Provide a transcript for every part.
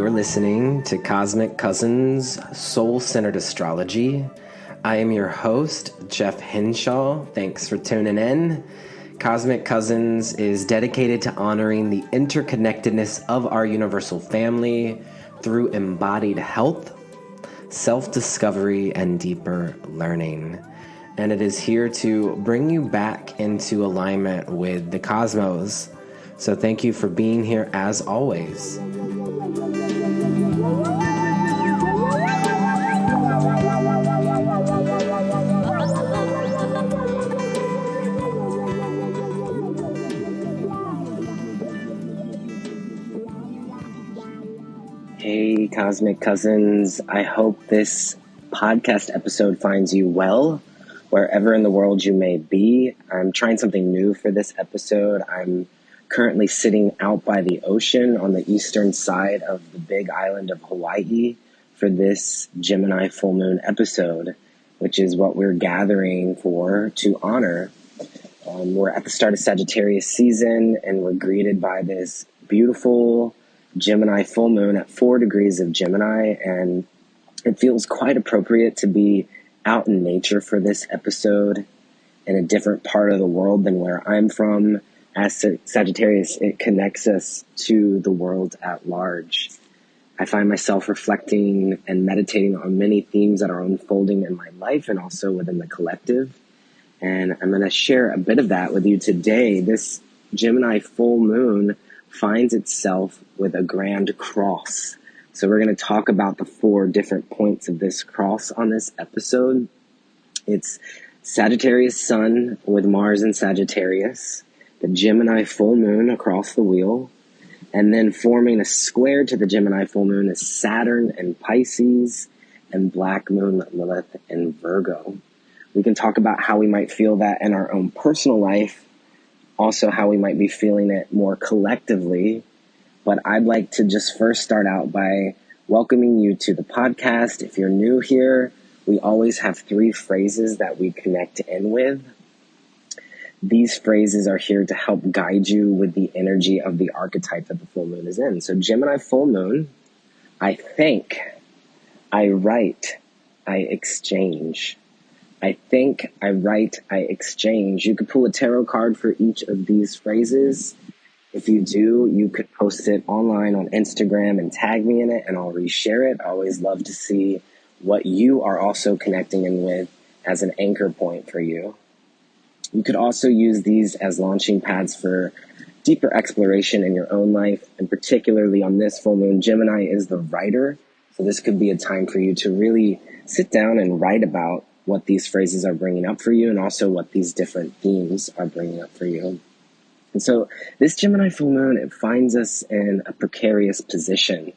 You're listening to Cosmic Cousins Soul-Centered Astrology. I am your host, Jeff Hinshaw. Thanks for tuning in. Cosmic Cousins is dedicated to honoring the interconnectedness of our universal family through embodied health, self-discovery, and deeper learning. And it is here to bring you back into alignment with the cosmos. So thank you for being here as always. Hey, Cosmic Cousins. I hope this podcast episode finds you well, wherever in the world you may be. I'm trying something new for this episode. I'm currently sitting out by the ocean on the eastern side of the big island of Hawaii for this Gemini Full Moon episode, which is what we're gathering for to honor. We're at the start of Sagittarius season, and we're greeted by this beautiful Gemini full moon at 4 degrees of Gemini, and it feels quite appropriate to be out in nature for this episode in a different part of the world than where I'm from. As Sagittarius, it connects us to the world at large. I find myself reflecting and meditating on many themes that are unfolding in my life and also within the collective. And I'm going to share a bit of that with you today. This Gemini full moon finds itself with a grand cross. So we're going to talk about the 4 different points of this cross on this episode. It's Sagittarius Sun with Mars in Sagittarius, the Gemini full moon across the wheel, and then forming a square to the Gemini full moon is Saturn and Pisces and Black Moon Lilith in Virgo. We can talk about how we might feel that in our own personal life, also how we might be feeling it more collectively. But I'd like to just first start out by welcoming you to the podcast. If you're new here, we always have 3 phrases that we connect in with. These phrases are here to help guide you with the energy of the archetype that the full moon is in. So Gemini full moon, I think, I write, I exchange. I think, I write, I exchange. You could pull a tarot card for each of these phrases. If you do, you could post it online on Instagram and tag me in it, and I'll reshare it. I always love to see what you are also connecting in with as an anchor point for you. You could also use these as launching pads for deeper exploration in your own life, and particularly on this full moon, Gemini is the writer. So this could be a time for you to really sit down and write about what these phrases are bringing up for you, and also what these different themes are bringing up for you. And so this Gemini full moon, it finds us in a precarious position.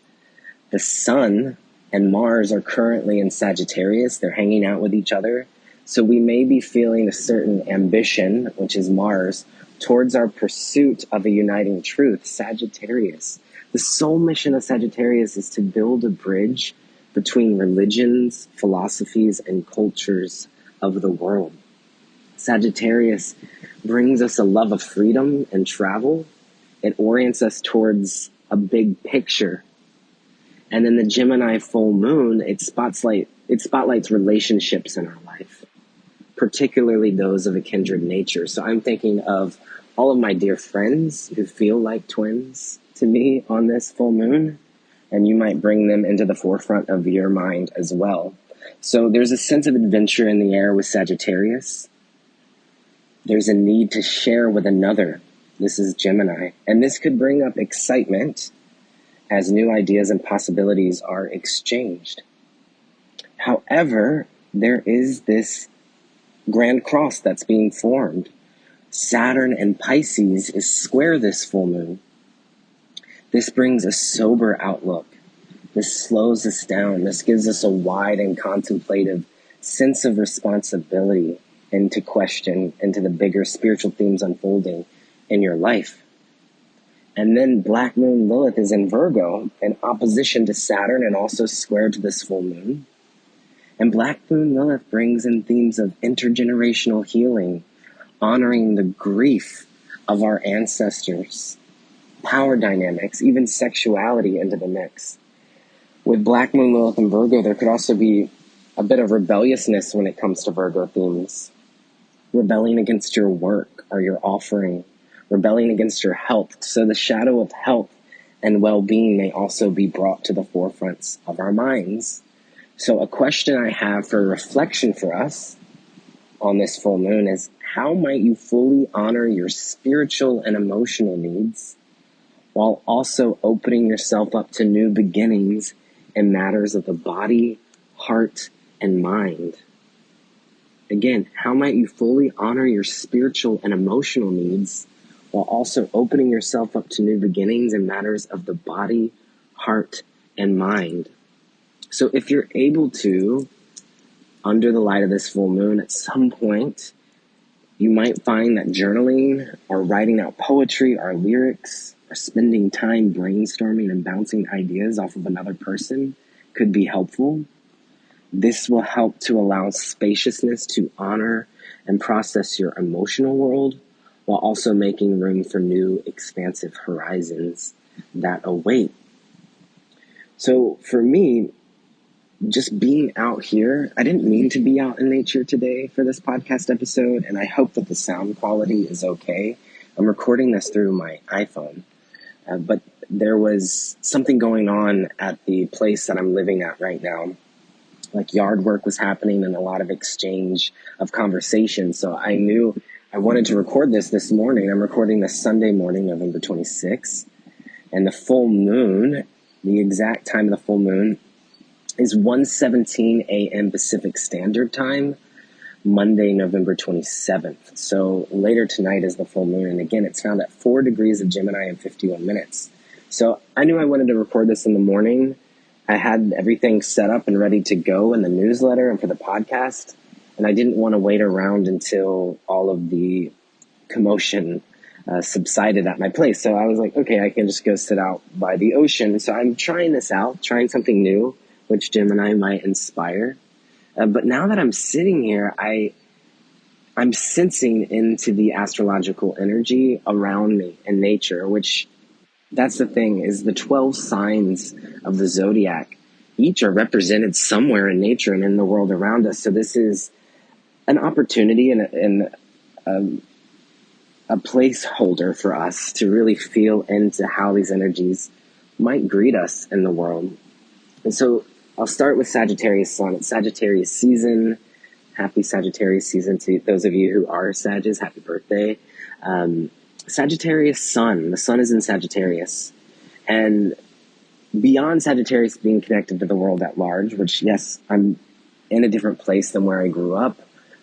The Sun and Mars are currently in Sagittarius. They're hanging out with each other. So we may be feeling a certain ambition, which is Mars, towards our pursuit of a uniting truth, Sagittarius. The sole mission of Sagittarius is to build a bridge between religions, philosophies, and cultures of the world. Sagittarius brings us a love of freedom and travel. It orients us towards a big picture. And then the Gemini full moon, it spotlights relationships in our life, particularly those of a kindred nature. So I'm thinking of all of my dear friends who feel like twins to me on this full moon, and you might bring them into the forefront of your mind as well. So there's a sense of adventure in the air with Sagittarius. There's a need to share with another. This is Gemini. And this could bring up excitement as new ideas and possibilities are exchanged. However, there is this grand cross that's being formed. Saturn and Pisces is square this full moon. This brings a sober outlook. This slows us down. This gives us a wide and contemplative sense of responsibility into question, into the bigger spiritual themes unfolding in your life. And then Black Moon Lilith is in Virgo, in opposition to Saturn and also square to this full moon. And Black Moon Lilith brings in themes of intergenerational healing, honoring the grief of our ancestors, power dynamics, even sexuality into the mix. With Black Moon, Lilith, and Virgo, there could also be a bit of rebelliousness when it comes to Virgo themes. Rebelling against your work or your offering, rebelling against your health. So the shadow of health and well-being may also be brought to the forefronts of our minds. So a question I have for reflection for us on this full moon is, how might you fully honor your spiritual and emotional needs while also opening yourself up to new beginnings in matters of the body, heart, and mind? Again, how might you fully honor your spiritual and emotional needs while also opening yourself up to new beginnings in matters of the body, heart, and mind? So if you're able to, under the light of this full moon, at some point, you might find that journaling or writing out poetry or lyrics or spending time brainstorming and bouncing ideas off of another person could be helpful. This will help to allow spaciousness to honor and process your emotional world while also making room for new expansive horizons that await. So for me, just being out here, I didn't mean to be out in nature today for this podcast episode, and I hope that the sound quality is okay. I'm recording this through my iPhone, but there was something going on at the place that I'm living at right now. Like yard work was happening and a lot of exchange of conversation. So I knew I wanted to record this morning. I'm recording this Sunday morning, November 26th. And the full moon, the exact time of the full moon is 1:17 a.m. Pacific Standard Time, Monday, November 27th. So later tonight is the full moon. And again, it's found at 4 degrees of Gemini in 51 minutes. So I knew I wanted to record this in the morning. I had everything set up and ready to go in the newsletter and for the podcast, and I didn't want to wait around until all of the commotion subsided at my place. So I was like, okay, I can just go sit out by the ocean. So I'm trying this out, trying something new, which Gemini might inspire. But now that I'm sitting here, I'm sensing into the astrological energy around me and nature, which that's the thing, is the 12 signs of the zodiac. Each are represented somewhere in nature and in the world around us. So this is an opportunity and a placeholder for us to really feel into how these energies might greet us in the world. And so I'll start with Sagittarius Sun. It's Sagittarius season. Happy Sagittarius season to those of you who are Sagittarius. Happy birthday. Sagittarius Sun. The Sun is in Sagittarius. And beyond Sagittarius being connected to the world at large, which, yes, I'm in a different place than where I grew up.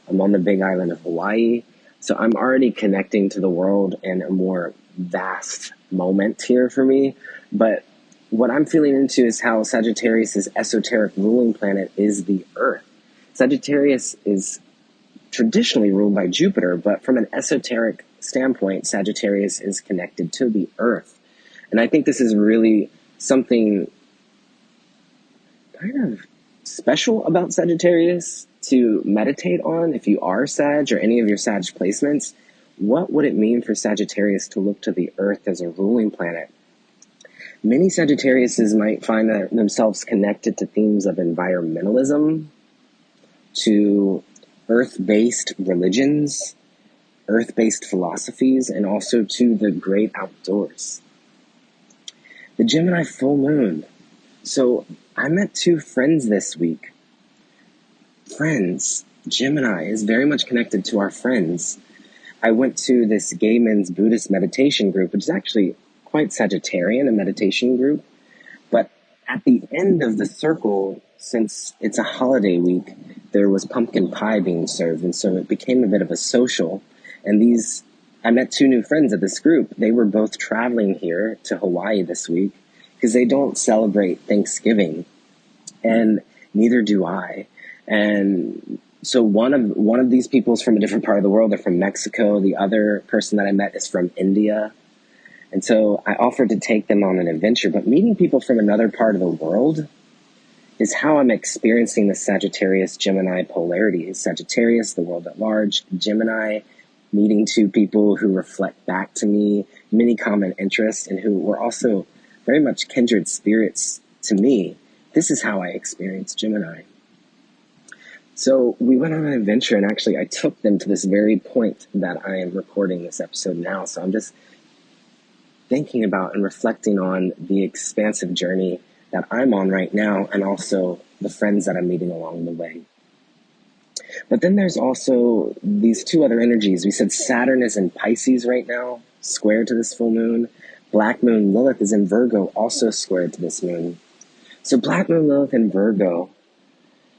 I'm on the big island of Hawaii. So I'm already connecting to the world in a more vast moment here for me. But what I'm feeling into is how Sagittarius' esoteric ruling planet is the Earth. Sagittarius is traditionally ruled by Jupiter, but from an esoteric standpoint, Sagittarius is connected to the Earth. And I think this is really something kind of special about Sagittarius to meditate on. If you are Sag or any of your Sag placements, what would it mean for Sagittarius to look to the Earth as a ruling planet? Many Sagittariuses might find themselves connected to themes of environmentalism, to Earth-based religions, Earth-based philosophies, and also to the great outdoors. The Gemini full moon. So I met 2 friends this week. Friends. Gemini is very much connected to our friends. I went to this gay men's Buddhist meditation group, which is actually quite Sagittarian, a meditation group. But at the end of the circle, since it's a holiday week, there was pumpkin pie being served. And so it became a bit of a social. And I met 2 new friends at this group. They were both traveling here to Hawaii this week because they don't celebrate Thanksgiving, and neither do I. And so one of these people is from a different part of the world. They're from Mexico. The other person that I met is from India. And so I offered to take them on an adventure. But meeting people from another part of the world is how I'm experiencing the Sagittarius-Gemini polarity. Sagittarius, the world at large. Gemini, meeting 2 people who reflect back to me many common interests and who were also very much kindred spirits to me this is how I experienced Gemini. So we went on an adventure, and actually I took them to this very point that I am recording this episode now. So I'm just thinking about and reflecting on the expansive journey that I'm on right now, and also the friends that I'm meeting along the way. But then there's also these two other energies. We said Saturn is in Pisces right now, square to this full moon. Black moon Lilith is in Virgo, also square to this moon. So Black moon Lilith in Virgo,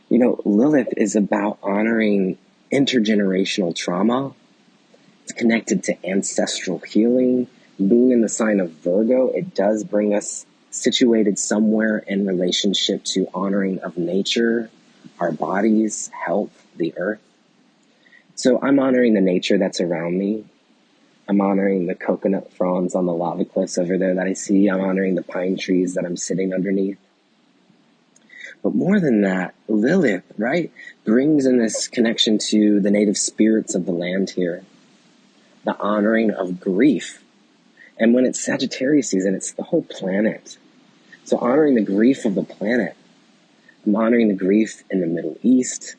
Lilith is about honoring intergenerational trauma. It's connected to ancestral healing. Being in the sign of Virgo, it does bring us situated somewhere in relationship to honoring of nature, our bodies, health, the earth. So I'm honoring the nature that's around me. I'm honoring the coconut fronds on the lava cliffs over there that I see. I'm honoring the pine trees that I'm sitting underneath. But more than that, Lilith, right, brings in this connection to the native spirits of the land here. The honoring of grief. And when it's Sagittarius season, it's the whole planet. So honoring the grief of the planet. I'm honoring the grief in the Middle East,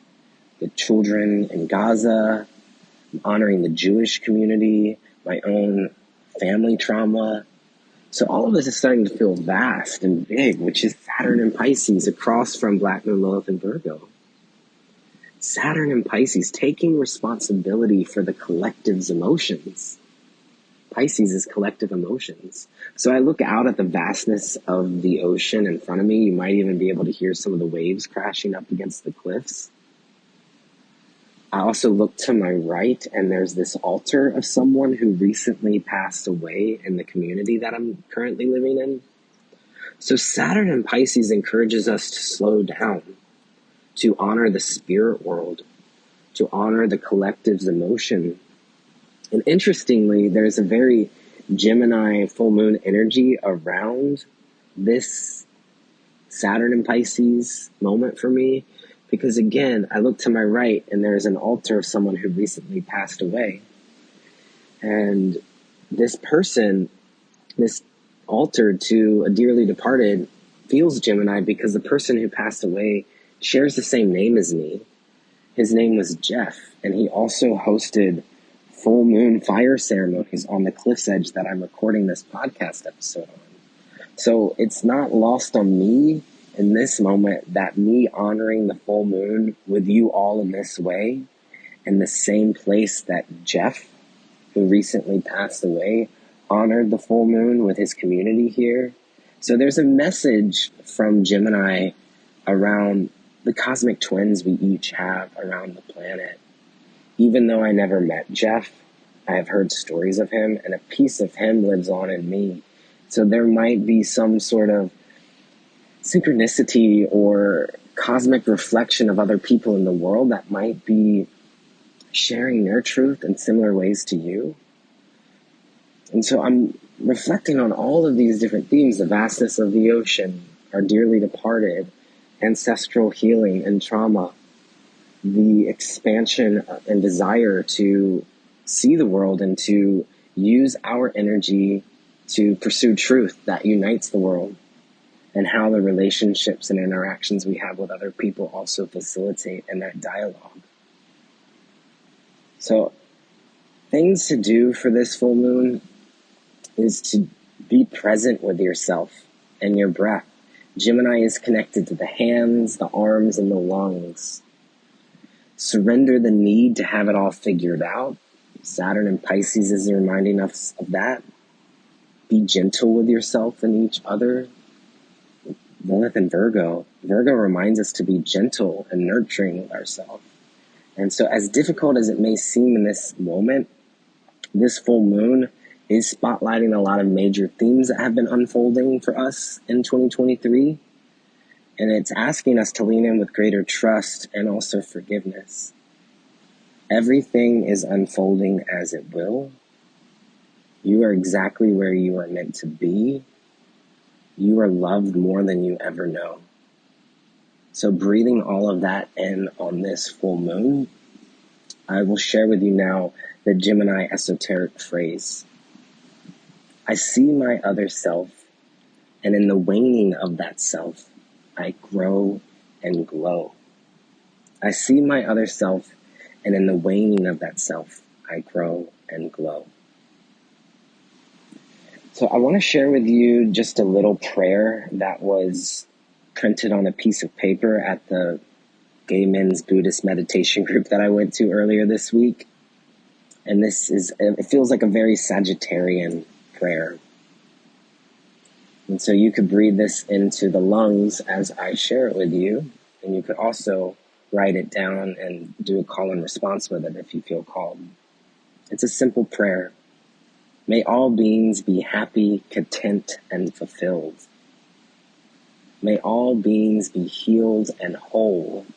the children in Gaza. I'm honoring the Jewish community, my own family trauma. So all of this is starting to feel vast and big, which is Saturn and Pisces across from Black moon Lilith and Virgo. Saturn and Pisces taking responsibility for the collective's emotions. Pisces is collective emotions. So I look out at the vastness of the ocean in front of me. You might even be able to hear some of the waves crashing up against the cliffs. I also look to my right, and there's this altar of someone who recently passed away in the community that I'm currently living in. So Saturn and Pisces encourages us to slow down, to honor the spirit world, to honor the collective's emotion. And interestingly, there's a very Gemini full moon energy around this Saturn and Pisces moment for me. Because again, I look to my right and there's an altar of someone who recently passed away. And this person, this altar to a dearly departed, feels Gemini because the person who passed away shares the same name as me. His name was Jeff, and he also hosted full moon fire ceremonies on the cliff's edge that I'm recording this podcast episode on. So it's not lost on me in this moment that me honoring the full moon with you all in this way, in the same place that Jeff, who recently passed away, honored the full moon with his community here. So there's a message from Gemini around the cosmic twins we each have around the planet. Even though I never met Jeff, I have heard stories of him, and a piece of him lives on in me. So there might be some sort of synchronicity or cosmic reflection of other people in the world that might be sharing their truth in similar ways to you. And so I'm reflecting on all of these different themes: the vastness of the ocean, our dearly departed, ancestral healing and trauma, the expansion and desire to see the world and to use our energy to pursue truth that unites the world, and how the relationships and interactions we have with other people also facilitate in that dialogue. So things to do for this full moon is to be present with yourself and your breath. Gemini is connected to the hands, the arms, and the lungs. Surrender the need to have it all figured out. Saturn and Pisces is reminding us of that. Be gentle with yourself and each other. Lilith and Virgo. Virgo reminds us to be gentle and nurturing with ourselves. And so as difficult as it may seem in this moment, this full moon is spotlighting a lot of major themes that have been unfolding for us in 2023. And it's asking us to lean in with greater trust and also forgiveness. Everything is unfolding as it will. You are exactly where you are meant to be. You are loved more than you ever know. So breathing all of that in on this full moon, I will share with you now the Gemini esoteric phrase. I see my other self, and in the waning of that self, I grow and glow. I see my other self, and in the waning of that self, I grow and glow. So I want to share with you just a little prayer that was printed on a piece of paper at the Gay Men's Buddhist meditation group that I went to earlier this week. And it feels like a very Sagittarian prayer. And so you could breathe this into the lungs as I share it with you. And you could also write it down and do a call and response with it if you feel called. It's a simple prayer. May all beings be happy, content, and fulfilled. May all beings be healed and whole.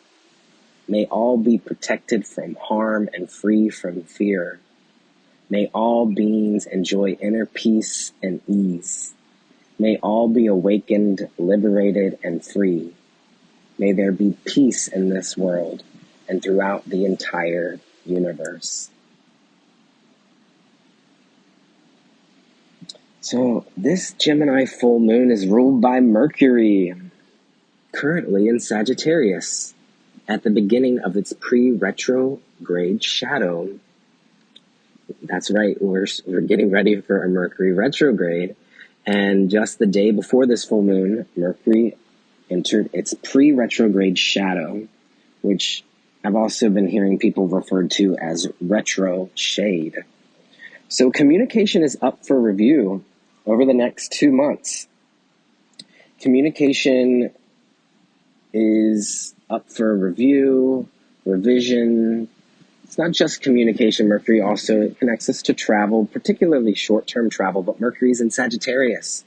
May all be protected from harm and free from fear. May all beings enjoy inner peace and ease. May all be awakened, liberated, and free. May there be peace in this world and throughout the entire universe. So this Gemini full moon is ruled by Mercury, currently in Sagittarius, at the beginning of its pre-retrograde shadow. That's right, we're getting ready for a Mercury retrograde. And just the day before this full moon, Mercury entered its pre-retrograde shadow, which I've also been hearing people referred to as retro shade. So communication is up for review over the next 2 months. Communication is up for review, revision. It's not just communication. Mercury also connects us to travel, particularly short-term travel, but Mercury's in Sagittarius,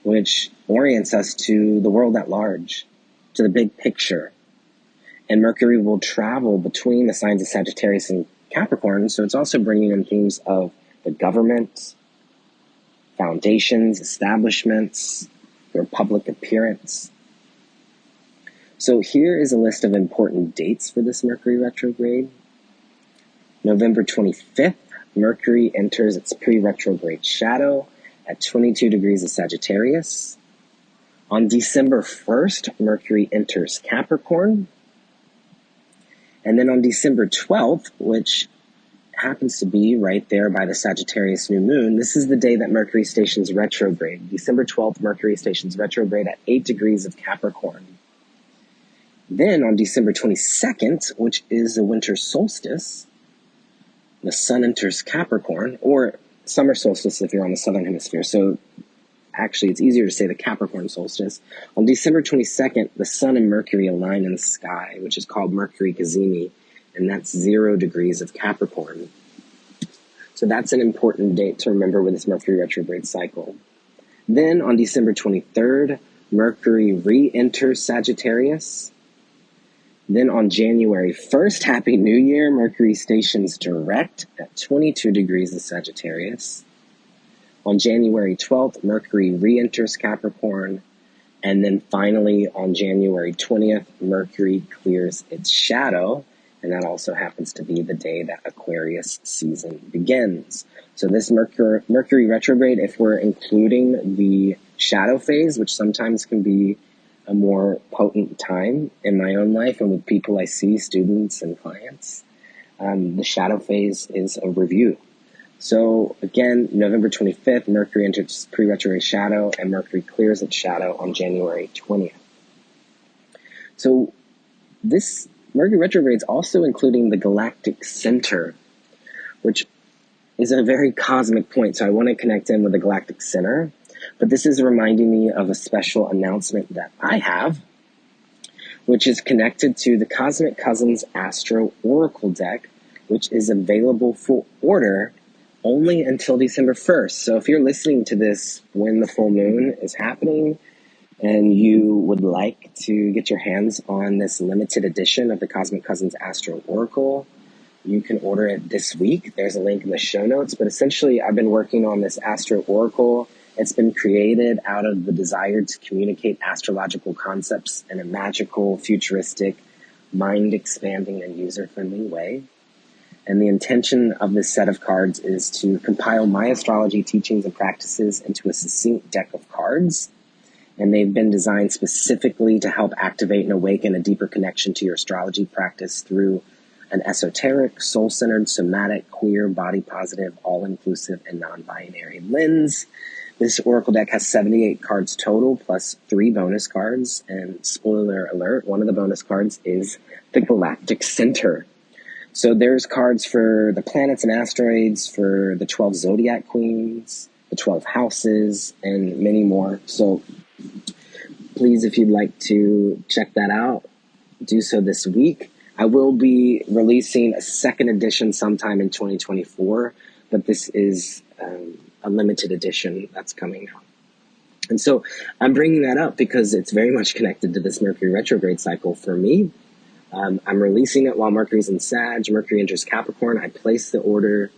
which orients us to the world at large, to the big picture. And Mercury will travel between the signs of Sagittarius and Capricorn, so it's also bringing in themes of the government, foundations, establishments, your public appearance. So here is a list of important dates for this Mercury retrograde. November 25th, Mercury enters its pre-retrograde shadow at 22 degrees of Sagittarius. On December 1st, Mercury enters Capricorn. And then on December 12th, which happens to be right there by the Sagittarius new moon, this is the day that Mercury stations retrograde. December 12th, Mercury stations retrograde at 8 degrees of Capricorn. Then on December 22nd, which is the winter solstice, the sun enters Capricorn, or summer solstice if you're on the southern hemisphere. So actually, it's easier to say the Capricorn solstice. On December 22nd, the sun and Mercury align in the sky, which is called Mercury cazimi, and that's 0 degrees of Capricorn. So that's an important date to remember with this Mercury retrograde cycle. Then on December 23rd, Mercury re-enters Sagittarius. Then on January 1st, Happy New Year, Mercury stations direct at 22 degrees of Sagittarius. On January 12th, Mercury re-enters Capricorn. And then finally, on January 20th, Mercury clears its shadow. And that also happens to be the day that Aquarius season begins. So this Mercury retrograde, if we're including the shadow phase, which sometimes can be a more potent time in my own life and with people I see, students and clients, the shadow phase is a review. So again, November 25th, Mercury enters pre-retrograde shadow, and Mercury clears its shadow on January 20th. So this Mercury retrograde is also including the Galactic Center, which is a very cosmic point. So I want to connect in with the Galactic Center. But this is reminding me of a special announcement that I have, which is connected to the Cosmic Cousins Astro Oracle deck, which is available for order only until December 1st. So if you're listening to this when the full moon is happening and you would like to get your hands on this limited edition of the Cosmic Cousins Astro Oracle, you can order it this week. There's a link in the show notes. But essentially, I've been working on this Astro Oracle. It's been created out of the desire to communicate astrological concepts in a magical, futuristic, mind-expanding, and user-friendly way. And the intention of this set of cards is to compile my astrology teachings and practices into a succinct deck of cards and they've been designed specifically to help activate and awaken a deeper connection to your astrology practice through an esoteric, soul-centered, somatic, queer, body-positive, all-inclusive, and non-binary lens. This Oracle deck has 78 cards total, plus 3 bonus cards, and spoiler alert, one of the bonus cards is the Galactic Center. So there's cards for the planets and asteroids, for the 12 zodiac queens, the 12 houses, and many more. So please, if you'd like to check that out, do so this week. I will be releasing a second edition sometime in 2024, but this is a limited edition that's coming out. And so I'm bringing that up because it's very much connected to this Mercury retrograde cycle for me. I'm releasing it while Mercury's in Sag. Mercury enters Capricorn. I place the order.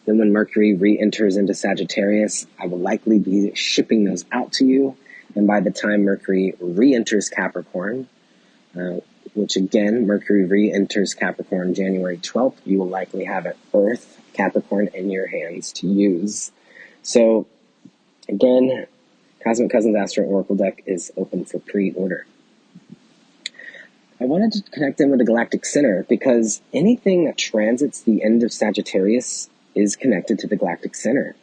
Then when Mercury re-enters into Sagittarius, I will likely be shipping those out to you. And by the time Mercury re-enters Capricorn, which again, Mercury re-enters Capricorn January 12th, you will likely have an Earth Capricorn in your hands to use. So again, Cosmic Cousins Astro Oracle deck is open for pre-order. I wanted to connect in with the Galactic Center because anything that transits the end of Sagittarius is connected to the Galactic Center.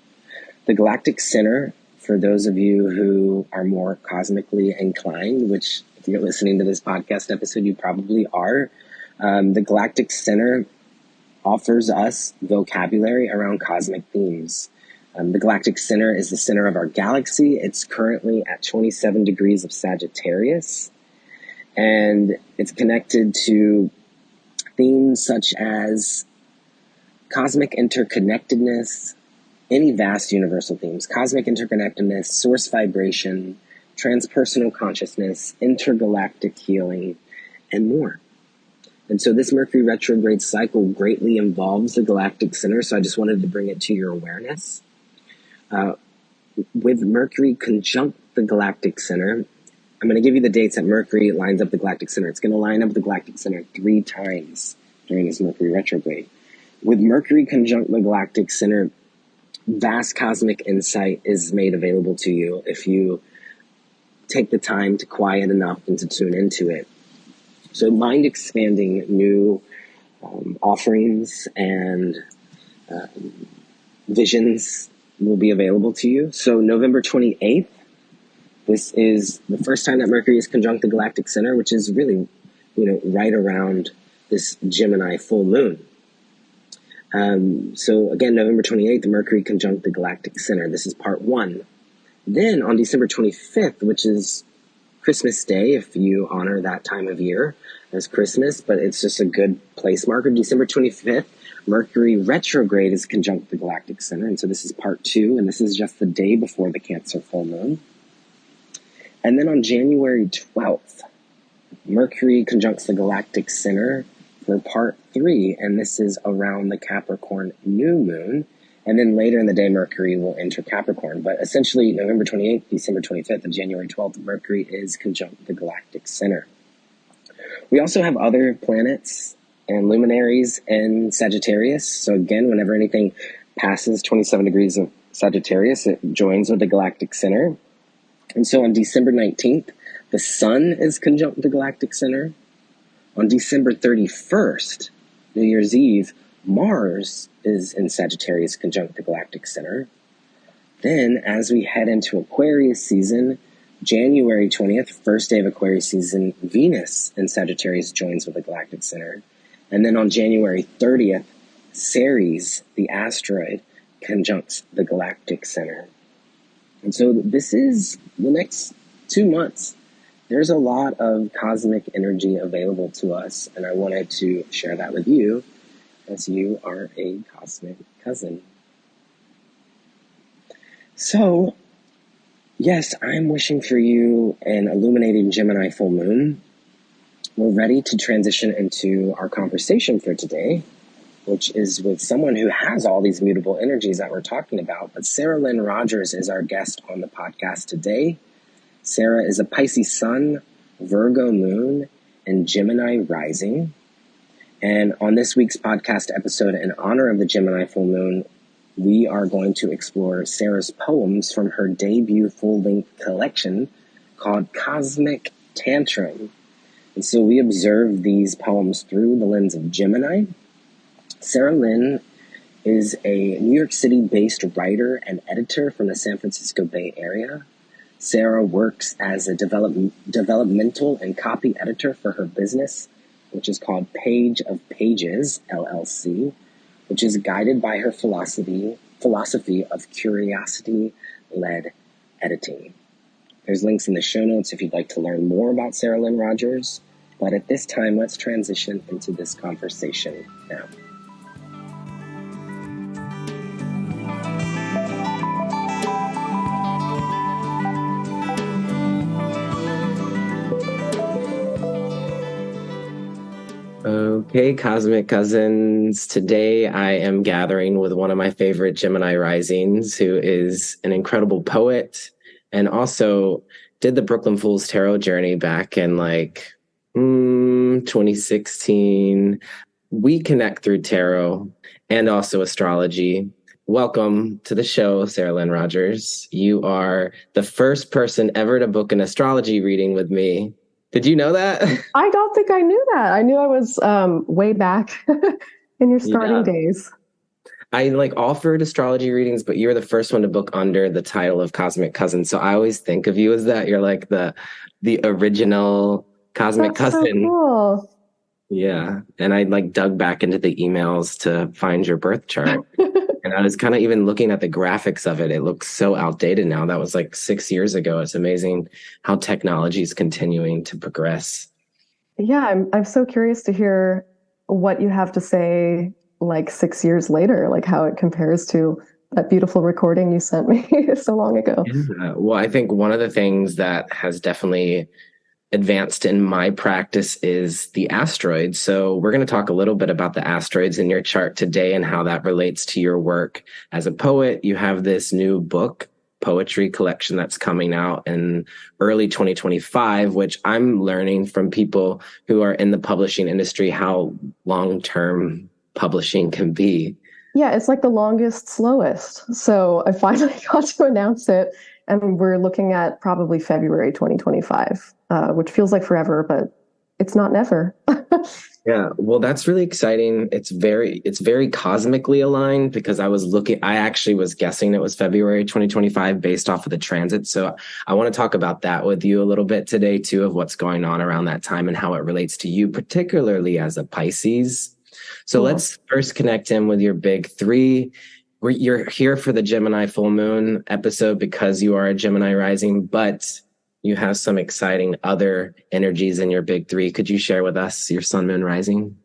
The Galactic Center, for those of you who are more cosmically inclined, which if you're listening to this podcast episode, you probably are, the Galactic Center offers us vocabulary around cosmic themes. The Galactic Center is the center of our galaxy. It's currently at 27 degrees of Sagittarius, and it's connected to themes such as cosmic interconnectedness, any vast universal themes, cosmic interconnectedness, source vibration, transpersonal consciousness, intergalactic healing, and more. And so this Mercury retrograde cycle greatly involves the Galactic Center, so I just wanted to bring it to your awareness. With Mercury conjunct the Galactic Center, I'm going to give you the dates that Mercury lines up the Galactic Center. It's going to line up the Galactic Center 3 times during this Mercury retrograde. With Mercury conjunct the Galactic Center, vast cosmic insight is made available to you if you take the time to quiet enough and to tune into it. So mind-expanding new offerings and visions will be available to you. So November 28th, this is the first time that Mercury is conjunct the Galactic Center, which is really, right around this Gemini full moon. So again, November 28th, Mercury conjunct the Galactic Center. This is part 1. Then on December 25th, which is Christmas Day, if you honor that time of year as Christmas, but it's just a good place marker. December 25th, Mercury retrograde is conjunct the Galactic Center. And so this is part 2, and this is just the day before the Cancer full moon. And then on January 12th, Mercury conjuncts the Galactic Center for part 3, and this is around the Capricorn new moon. And then later in the day, Mercury will enter Capricorn. But essentially, November 28th, December 25th, and January 12th, Mercury is conjunct the Galactic Center. We also have other planets and luminaries in Sagittarius. So again, whenever anything passes 27 degrees of Sagittarius, it joins with the Galactic Center. And so on December 19th, the Sun is conjunct the Galactic Center. On December 31st, New Year's Eve, Mars is in Sagittarius conjunct the Galactic Center. Then, as we head into Aquarius season, January 20th, first day of Aquarius season, Venus in Sagittarius joins with the Galactic Center. And then on January 30th, Ceres, the asteroid, conjuncts the Galactic Center. And so this is the next 2 months. There's a lot of cosmic energy available to us, and I wanted to share that with you as you are a cosmic cousin. So, yes, I'm wishing for you an illuminating Gemini full moon. We're ready to transition into our conversation for today, which is with someone who has all these mutable energies that we're talking about. But Sarah Lyn Rogers is our guest on the podcast today. Sarah is a Pisces sun, Virgo moon, and Gemini rising. And on this week's podcast episode, in honor of the Gemini full moon, we are going to explore Sarah's poems from her debut full-length collection called Cosmic Tantrum. And so we observe these poems through the lens of Gemini. Sarah Lyn is a New York City-based writer and editor from the San Francisco Bay Area. Sarah works as a developmental and copy editor for her business, which is called Pages LLC, which is guided by her philosophy of curiosity-led editing. There's links in the show notes if you'd like to learn more about Sarah Lyn Rogers. But at this time, let's transition into this conversation now. Okay, Cosmic Cousins. Today I am gathering with one of my favorite Gemini risings, who is an incredible poet and also did the Brooklyn Fools Tarot journey back in 2016. We connect through tarot and also astrology. Welcome to the show, Sarah Lyn Rogers. You are the first person ever to book an astrology reading with me. Did you know that? I don't think I knew that. I knew I was way back in your starting days. I offered astrology readings, but you're the first one to book under the title of Cosmic Cousin. So I always think of you as that. You're like the original Cosmic Cousin. So cool. Yeah. And I dug back into the emails to find your birth chart. And I was kind of even looking at the graphics of it. It looks so outdated now. That was 6 years ago. It's amazing how technology is continuing to progress. Yeah, I'm so curious to hear what you have to say 6 years later, how it compares to that beautiful recording you sent me so long ago. Yeah. Well, I think one of the things that has definitely advanced in my practice is the asteroids. So we're going to talk a little bit about the asteroids in your chart today and how that relates to your work as a poet. You have this new book, poetry collection that's coming out in early 2025, which I'm learning from people who are in the publishing industry how long-term publishing can be. Yeah, it's the longest, slowest. So I finally got to announce it, and we're looking at probably February 2025, which feels like forever, but it's not never. Yeah, well, that's really exciting. It's very cosmically aligned because I actually was guessing it was February 2025 based off of the transit. So I want to talk about that with you a little bit today too, of what's going on around that time and how it relates to you, particularly as a Pisces. So Let's first connect in with your big three. You're here for the Gemini Full Moon episode because you are a Gemini rising, but you have some exciting other energies in your big three. Could you share with us your sun, moon, rising?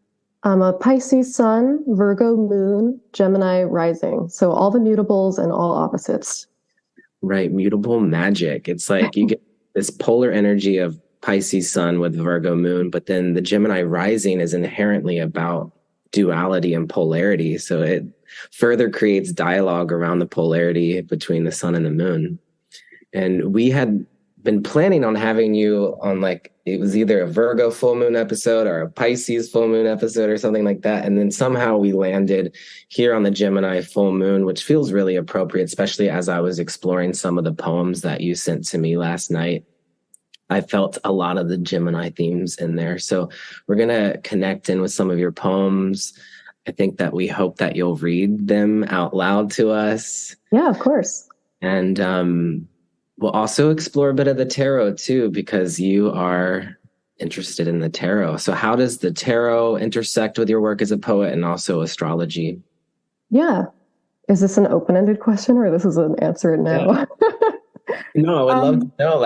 I'm a Pisces sun, Virgo moon, Gemini rising. So all the mutables and all opposites. Right. Mutable magic. It's you get this polar energy of Pisces sun with Virgo moon, but then the Gemini rising is inherently about duality and polarity. So it further creates dialogue around the polarity between the sun and the moon. And we had been planning on having you on it was either a Virgo full moon episode or a Pisces full moon episode or something like that. And then somehow we landed here on the Gemini full moon, which feels really appropriate, especially as I was exploring some of the poems that you sent to me last night. I felt a lot of the Gemini themes in there. So we're going to connect in with some of your poems. I think that we hope that you'll read them out loud to us. Yeah, of course. And we'll also explore a bit of the tarot too, because you are interested in the tarot. So how does the tarot intersect with your work as a poet and also astrology? Yeah. Is this an open-ended question or this is an answer it now? Yeah. No, I would love to know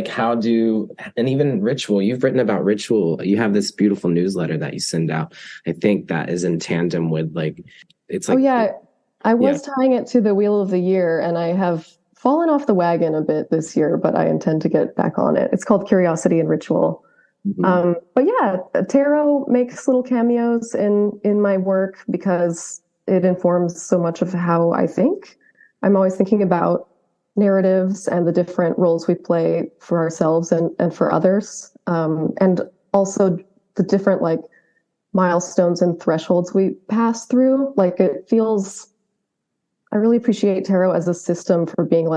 how do, and even ritual, you've written about ritual. You have this beautiful newsletter that you send out. I think that is in tandem with it's oh yeah. I was tying it to the Wheel of the Year and I have fallen off the wagon a bit this year, but I intend to get back on it. It's called Curiosity and Ritual. Mm-hmm. But yeah, tarot makes little cameos in my work because it informs so much of how I think. I'm always thinking about narratives and the different roles we play for ourselves and for others. And also the different milestones and thresholds we pass through. It feels, I really appreciate tarot as a system for being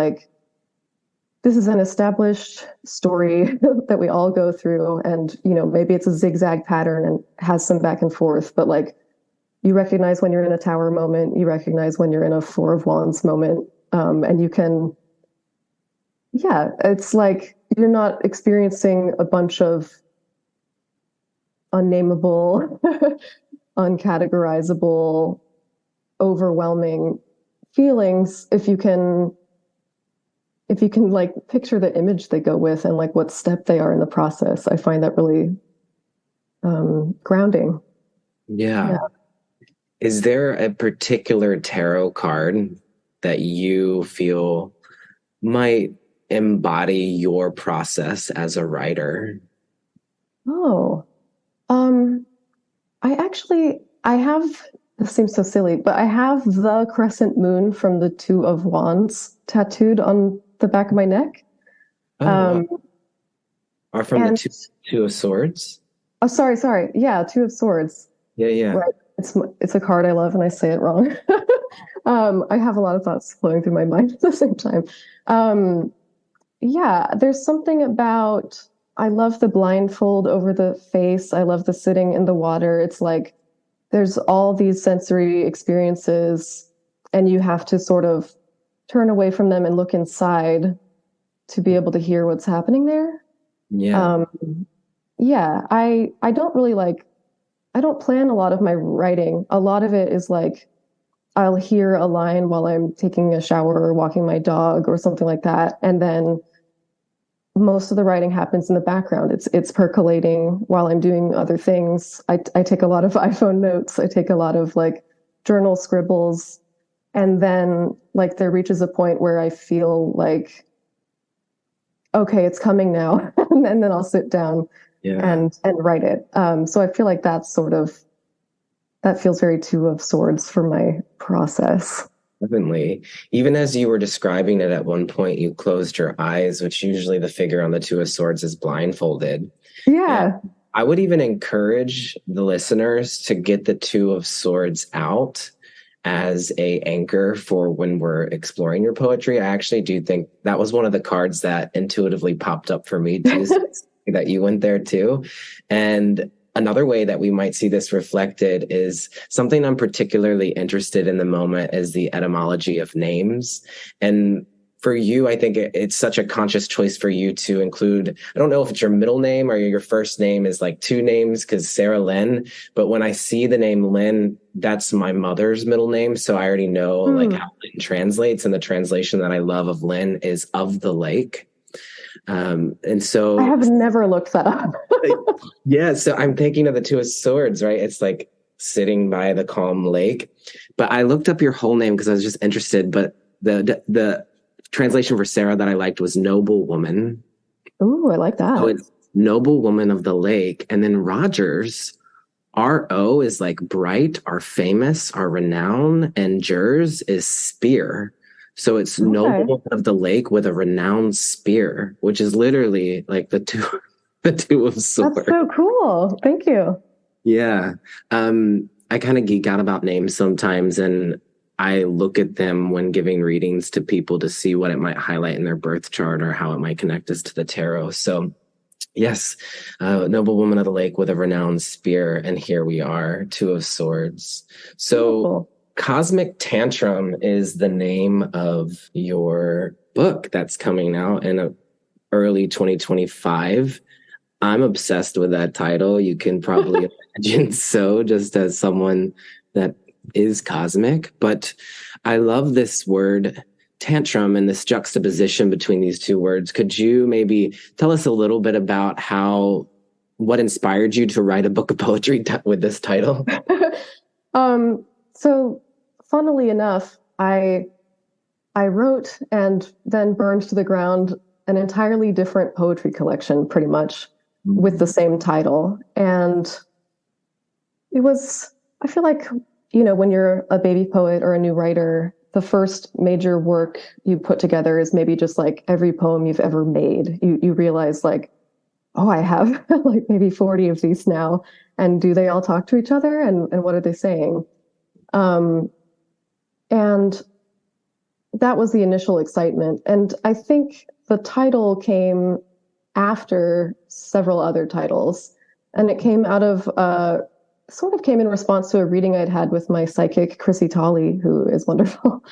this is an established story that we all go through, and maybe it's a zigzag pattern and has some back and forth, but like you recognize when you're in a Tower moment, you recognize when you're in a Four of Wands moment, and you can, it's like you're not experiencing a bunch of unnameable, uncategorizable, overwhelming feelings if you can like picture the image they go with and like what step they are in the process. I find that really grounding. Yeah. Is there a particular tarot card that you feel might embody your process as a writer? Oh, I have, this seems so silly, but I have the crescent moon from the Two of Wands tattooed on the back of my neck. Or from the two of Swords? Oh, sorry. Yeah, Two of Swords. Yeah. Right. It's a card I love and I say it wrong. I have a lot of thoughts flowing through my mind at the same time. There's something about, I love the blindfold over the face. I love the sitting in the water. It's like there's all these sensory experiences and you have to sort of turn away from them and look inside to be able to hear what's happening there. I don't really I don't plan a lot of my writing. A lot of it is like, I'll hear a line while I'm taking a shower or walking my dog or something like that. And then most of the writing happens in the background. It's percolating while I'm doing other things. I take a lot of iPhone notes. I take a lot of like journal scribbles. And then like there reaches a point where I feel like, okay, it's coming now. And then I'll sit down and write it. So I feel like that feels very Two of Swords for my process. Definitely. Even as you were describing it at one point, you closed your eyes, which usually the figure on the Two of Swords is blindfolded. Yeah. And I would even encourage the listeners to get the Two of Swords out as a anchor for when we're exploring your poetry. I actually do think that was one of the cards that intuitively popped up for me too, that you went there too. And another way that we might see this reflected is something I'm particularly interested in the moment is the etymology of names. And for you, I think it's such a conscious choice for you to include, I don't know if it's your middle name or your first name is like two names, because Sarah Lyn, but when I see the name Lyn, that's my mother's middle name. So I already know like how Lyn translates, and the translation that I love of Lyn is of the lake. And so I have never looked that up. So I'm thinking of the Two of Swords, right? It's like sitting by the calm lake. But I looked up your whole name because I was just interested. But the translation for Sarah that I liked was noble woman. Ooh, I like that. So it's noble woman of the lake. And then Rogers, R-O is like bright, or famous, or renown, and Gers is spear. So it's noble woman of the lake with a renowned spear, which is literally like the two of swords. That's so cool. Thank you. Yeah. I kind of geek out about names sometimes, and I look at them when giving readings to people to see what it might highlight in their birth chart or how it might connect us to the tarot. So yes, noble woman of the lake with a renowned spear. And here we are, Two of Swords. So cool. Cosmic Tantrum is the name of your book that's coming out in early 2025. I'm obsessed with that title. You can probably imagine so, just as someone that is cosmic. But I love this word tantrum and this juxtaposition between these two words. Could you maybe tell us a little bit about what inspired you to write a book of poetry with this title? So funnily enough, I wrote and then burned to the ground an entirely different poetry collection, pretty much, with the same title. And it was, I feel like, when you're a baby poet or a new writer, the first major work you put together is maybe just like every poem you've ever made. You realize like, oh, I have like maybe 40 of these now. And do they all talk to each other? And what are they saying? And that was the initial excitement. And I think the title came after several other titles, and it came out of sort of came in response to a reading I'd had with my psychic Chrissy Tolley, who is wonderful.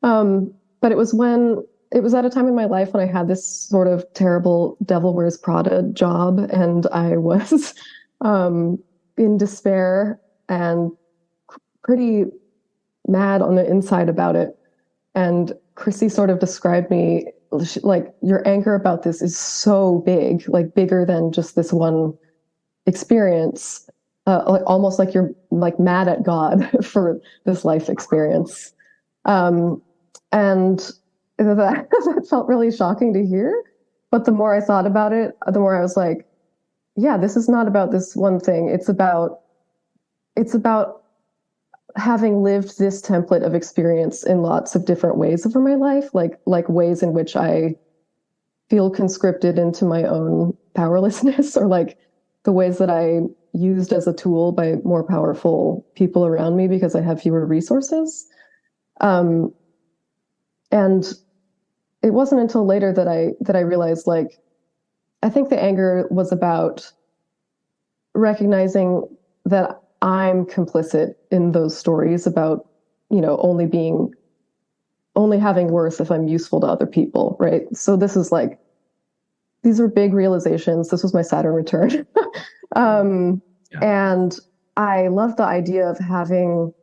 But it was at a time in my life when I had this sort of terrible Devil Wears Prada job, and I was in despair and pretty mad on the inside about it. And Chrissy sort of described me like, your anger about this is so big, like bigger than just this one experience. Like almost like you're like mad at God for this life experience. And that felt really shocking to hear. But the more I thought about it, the more I was like, yeah, this is not about this one thing. It's about having lived this template of experience in lots of different ways over my life, like ways in which I feel conscripted into my own powerlessness, or like the ways that I used as a tool by more powerful people around me because I have fewer resources. And it wasn't until later that I realized, like, I think the anger was about recognizing that I'm complicit in those stories about, only having worth if I'm useful to other people, right? So this is like, these are big realizations. This was my Saturn return. And I love the idea of having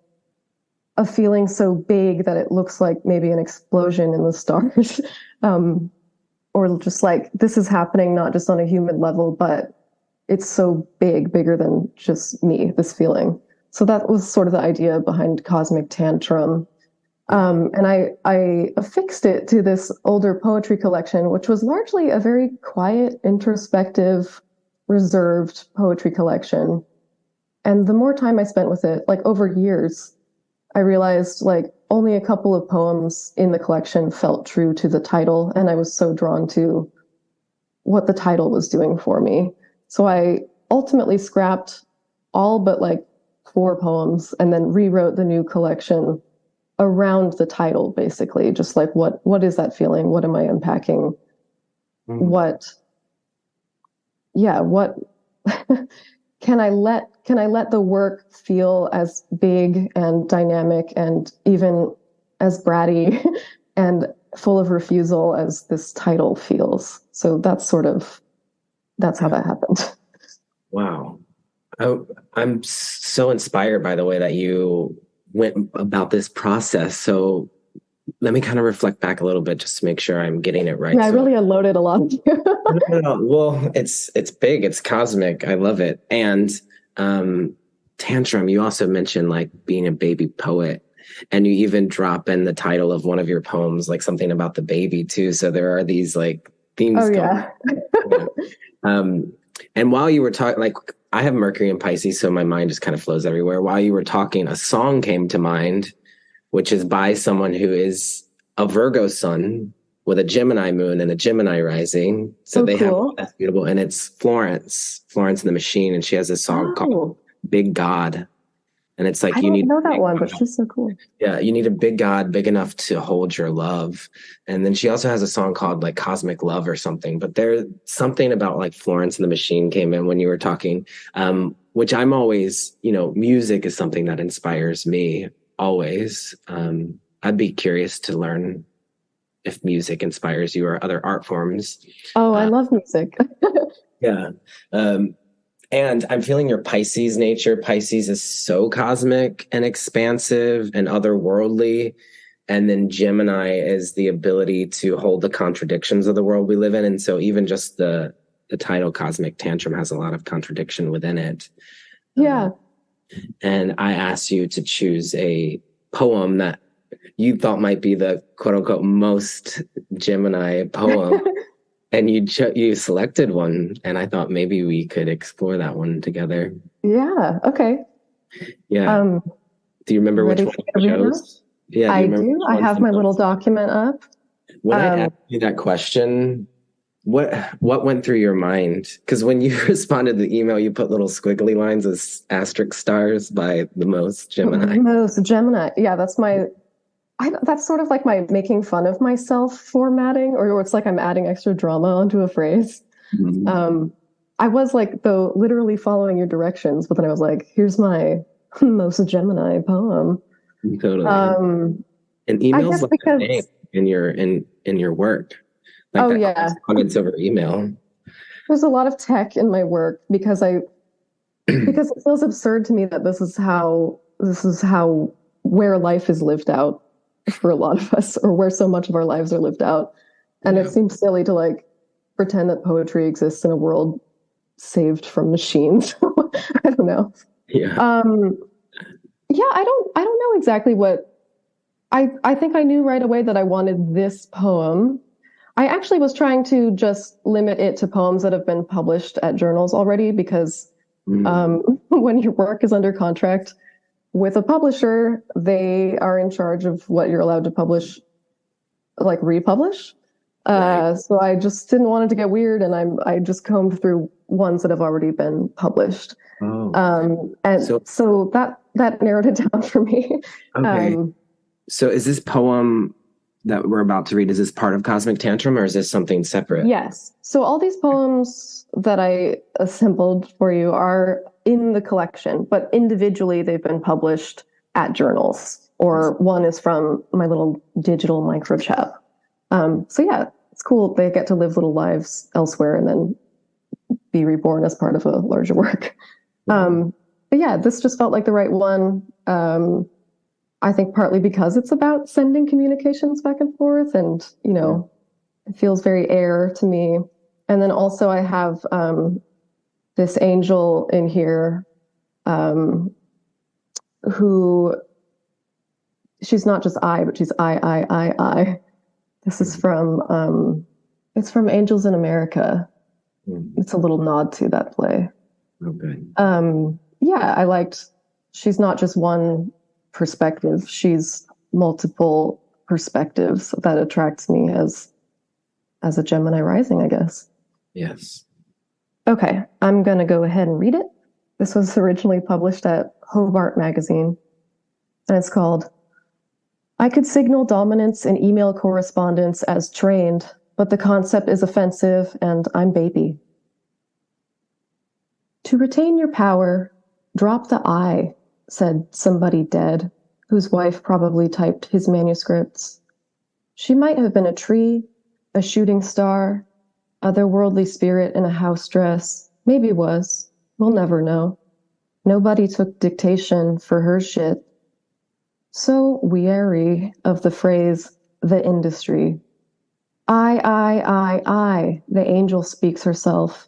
a feeling so big that it looks like maybe an explosion in the stars. Or just like, this is happening not just on a human level, but it's so bigger than just me, this feeling. So that was sort of the idea behind Cosmic Tantrum. And I affixed it to this older poetry collection, which was largely a very quiet, introspective, reserved poetry collection. And the more time I spent with it, like over years, I realized like only a couple of poems in the collection felt true to the title. And I was so drawn to what the title was doing for me. So I ultimately scrapped all but like 4 poems and then rewrote the new what is that feeling? What am I unpacking? What can I let the work feel as big and dynamic and even as bratty and full of refusal as this title feels? So that's how that happened. Wow. I'm so inspired by the way that you went about this process. So let me kind of reflect back a little bit just to make sure I'm getting it right. Yeah, I really unloaded a lot. No. Well, it's big, it's cosmic. I love it. And Tantrum, you also mentioned like being a baby poet, and you even drop in the title of one of your poems, like something about the baby too. So there are these like themes. Oh, yeah. And while you were talking, like I have Mercury and Pisces, so my mind just kind of flows everywhere. While you were talking, a song came to mind, which is by someone who is a Virgo sun with a Gemini moon and a Gemini rising. So cool. That's beautiful. And it's Florence and the Machine. And she has this song called Big God. And it's like, I don't know that one, but she's so cool. Yeah, you need a big God, big enough to hold your love. And then she also has a song called like Cosmic Love or something. But there's something about like Florence and the Machine came in when you were talking, which I'm always, music is something that inspires me always. I'd be curious to learn if music inspires you or other art forms. Oh, I love music. Yeah. And I'm feeling your Pisces nature. Pisces is so cosmic and expansive and otherworldly. And then Gemini is the ability to hold the contradictions of the world we live in. And so even just the title Cosmic Tantrum has a lot of contradiction within it. Yeah. And I asked you to choose a poem that you thought might be the quote unquote most Gemini poem. And you selected one, and I thought maybe we could explore that one together. Yeah. Okay. Yeah. Do you remember which one you chose? Yeah, I do. I have my little document up. When I asked you that question, what went through your mind? Because when you responded to the email, you put little squiggly lines as asterisk stars by the most Gemini. Most Gemini. Yeah, that's my that's sort of like my making fun of myself formatting, or it's like I'm adding extra drama onto a phrase. I was like, though, literally following your directions, but then I was like, here's my most Gemini poem. Totally. And emails like because in your work. Like correspondence over email. There's a lot of tech in my work because it feels absurd to me that this is how where life is lived out for a lot of us, or where so much of our lives are lived out. And it seems silly to like pretend that poetry exists in a world saved from machines. I don't know. Yeah. I don't know exactly what I think I knew right away that I wanted this poem. I actually was trying to just limit it to poems that have been published at journals already, because when your work is under contract with a publisher, they are in charge of what you're allowed to publish, like republish. Right. So I just didn't want it to get weird, and I just combed through ones that have already been published. Oh. And so that narrowed it down for me. Okay. So is this poem that we're about to read, is this part of Cosmic Tantrum, or is this something separate? Yes. So all these poems that I assembled for you are in the collection, but individually they've been published at journals, or one is from my little digital microchap. So yeah, it's cool. They get to live little lives elsewhere and then be reborn as part of a larger work. But yeah, this just felt like the right one. I think partly because it's about sending communications back and forth, and, it feels very air to me. And then also I have this angel in here who, she's not just I, but she's I. This is from, it's from Angels in America. It's a little nod to that play. Okay. Yeah, I liked, she's not just one perspective, she's multiple perspectives. That attracts me as a Gemini rising, I guess. Yes. Okay, I'm going to go ahead and read it. This was originally published at Hobart Magazine, and it's called I Could Signal Dominance in Email Correspondence as Trained, but the concept is offensive and I'm baby. To retain your power, drop the I, said somebody dead, whose wife probably typed his manuscripts. She might have been a tree, a shooting star, otherworldly spirit in a house dress. Maybe was. We'll never know. Nobody took dictation for her shit. So weary of the phrase, the industry. I, the angel speaks herself.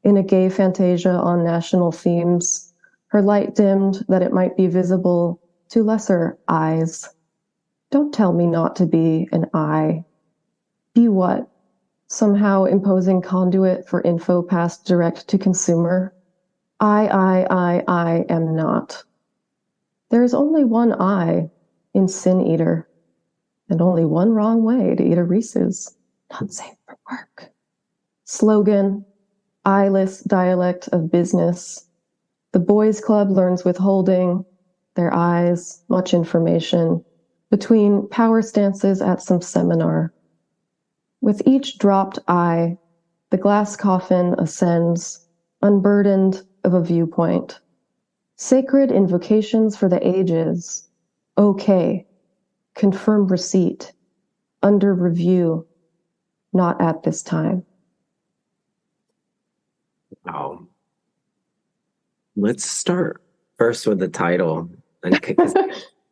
In a gay fantasia on national themes, her light dimmed that it might be visible to lesser eyes. Don't tell me not to be an I. Be what? Somehow imposing conduit for info passed direct to consumer. I am not. There is only one I in Sin Eater, and only one wrong way to eat a Reese's. Not safe for work. Slogan, eyeless dialect of business. The boys' club learns withholding, their eyes, much information, between power stances at some seminar. With each dropped eye, the glass coffin ascends, unburdened of a viewpoint. Sacred invocations for the ages. Okay. Confirm receipt. Under review. Not at this time. Wow. Let's start first with the title.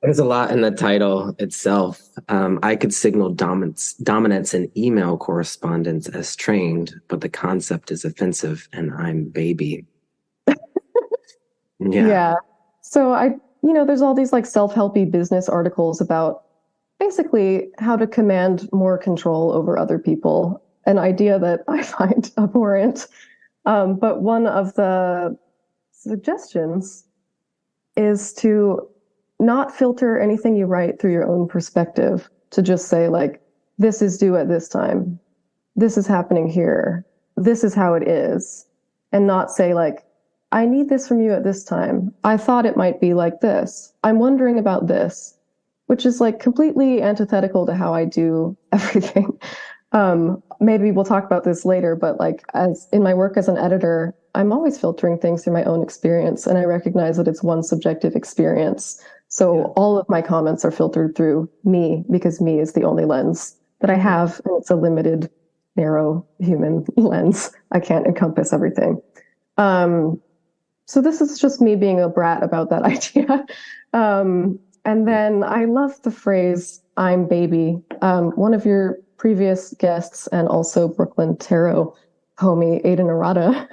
There's a lot in the title itself. I could signal dominance in email correspondence as trained, but the concept is offensive and I'm baby. Yeah. So there's all these like self-helpy business articles about basically how to command more control over other people, an idea that I find abhorrent. But one of the suggestions is to not filter anything you write through your own perspective, to just say like, this is due at this time. This is happening here. This is how it is. And not say like, I need this from you at this time. I thought it might be like this. I'm wondering about this. which is like completely antithetical to how I do everything. Maybe we'll talk about this later, but like as in my work as an editor, I'm always filtering things through my own experience, and I recognize that it's one subjective experience. So all of my comments are filtered through me, because me is the only lens that I have, and it's a limited, narrow human lens. I can't encompass everything. So this is just me being a brat about that idea. And then I love the phrase, I'm baby. One of your previous guests and also Brooklyn Tarot homie, Ada Narada,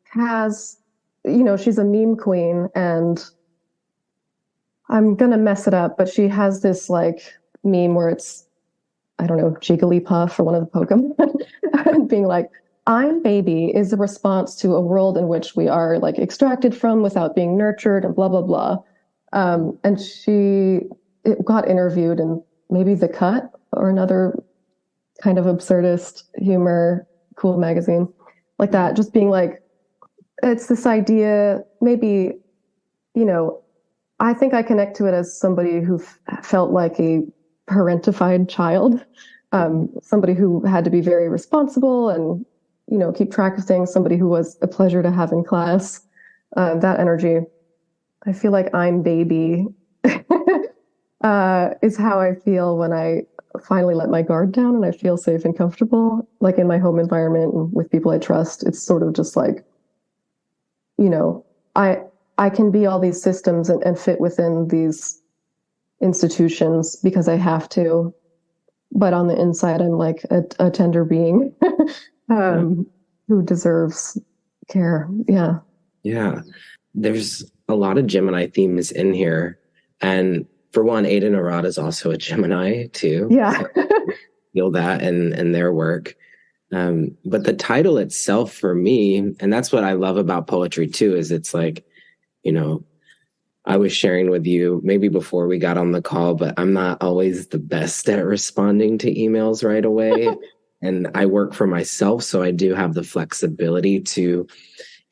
has, she's a meme queen, and I'm going to mess it up, but she has this like meme where it's, I don't know, Jigglypuff or one of the Pokemon being like, I'm baby is a response to a world in which we are like extracted from without being nurtured and blah, blah, blah. And she got interviewed in maybe The Cut or another kind of absurdist humor, cool magazine like that, just being like, it's this idea, maybe, I think I connect to it as somebody who felt like a parentified child, somebody who had to be very responsible and, keep track of things, somebody who was a pleasure to have in class, that energy. I feel like I'm baby is how I feel when I finally let my guard down and I feel safe and comfortable, like in my home environment and with people I trust. It's sort of just like, I can be all these systems and fit within these institutions because I have to, but on the inside, I'm like a tender being who deserves care. Yeah. Yeah. There's a lot of Gemini themes in here. And for one, Ada Narada is also a Gemini too. Yeah. So feel that in their work. But the title itself for me, and that's what I love about poetry too, is it's like, I was sharing with you maybe before we got on the call, but I'm not always the best at responding to emails right away. And I work for myself, so I do have the flexibility to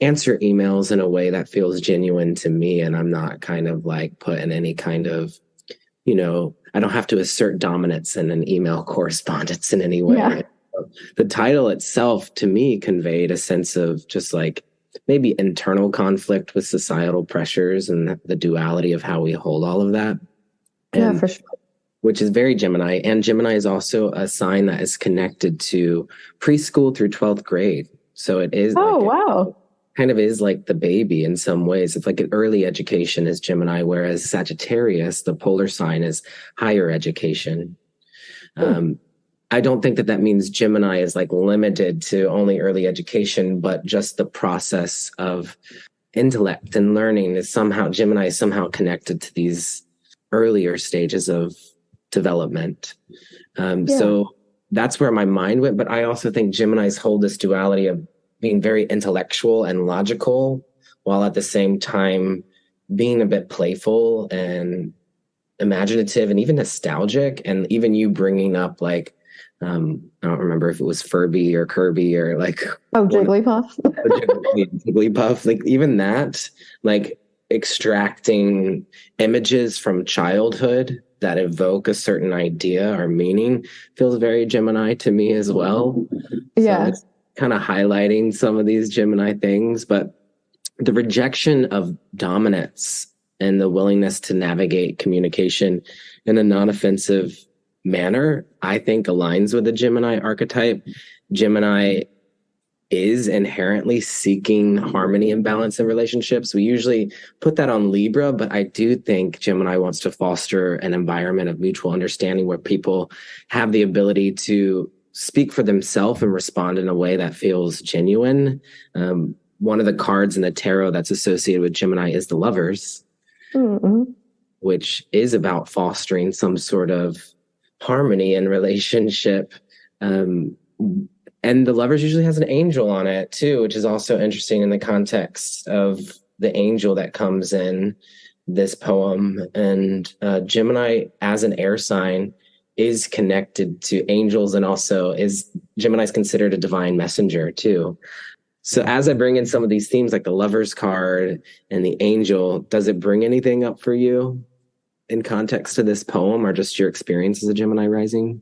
answer emails in a way that feels genuine to me. And I'm not kind of like put in any kind of, I don't have to assert dominance in an email correspondence in any way. Yeah. The title itself to me conveyed a sense of just like maybe internal conflict with societal pressures and the duality of how we hold all of that. Yeah, for sure. Which is very Gemini. And Gemini is also a sign that is connected to preschool through 12th grade. So it is. Wow. Kind of is like the baby in some ways. It's like an early education is Gemini, whereas Sagittarius, the polar sign, is higher education. I don't think that means Gemini is like limited to only early education, but just the process of intellect and learning is Gemini is somehow connected to these earlier stages of development. So that's where my mind went. But I also think Geminis hold this duality of being very intellectual and logical, while at the same time being a bit playful and imaginative and even nostalgic. And even you bringing up like, I don't remember if it was Furby or Kirby or like... Oh, Jigglypuff. Jigglypuff. Like even that, like extracting images from childhood that evoke a certain idea or meaning feels very Gemini to me as well. Yeah. So it's kind of highlighting some of these Gemini things, but the rejection of dominance and the willingness to navigate communication in a non-offensive manner, I think aligns with the Gemini archetype. Gemini is inherently seeking harmony and balance in relationships. We usually put that on Libra, but I do think Gemini wants to foster an environment of mutual understanding where people have the ability to speak for themselves and respond in a way that feels genuine. One of the cards in the tarot that's associated with Gemini is the Lovers, which is about fostering some sort of harmony in relationship. And the Lovers usually has an angel on it too, which is also interesting in the context of the angel that comes in this poem. And Gemini as an air sign is connected to angels, and also Gemini is considered a divine messenger too. So as I bring in some of these themes like the Lovers card and the angel, does it bring anything up for you? in context to this poem or just your experience as a Gemini rising?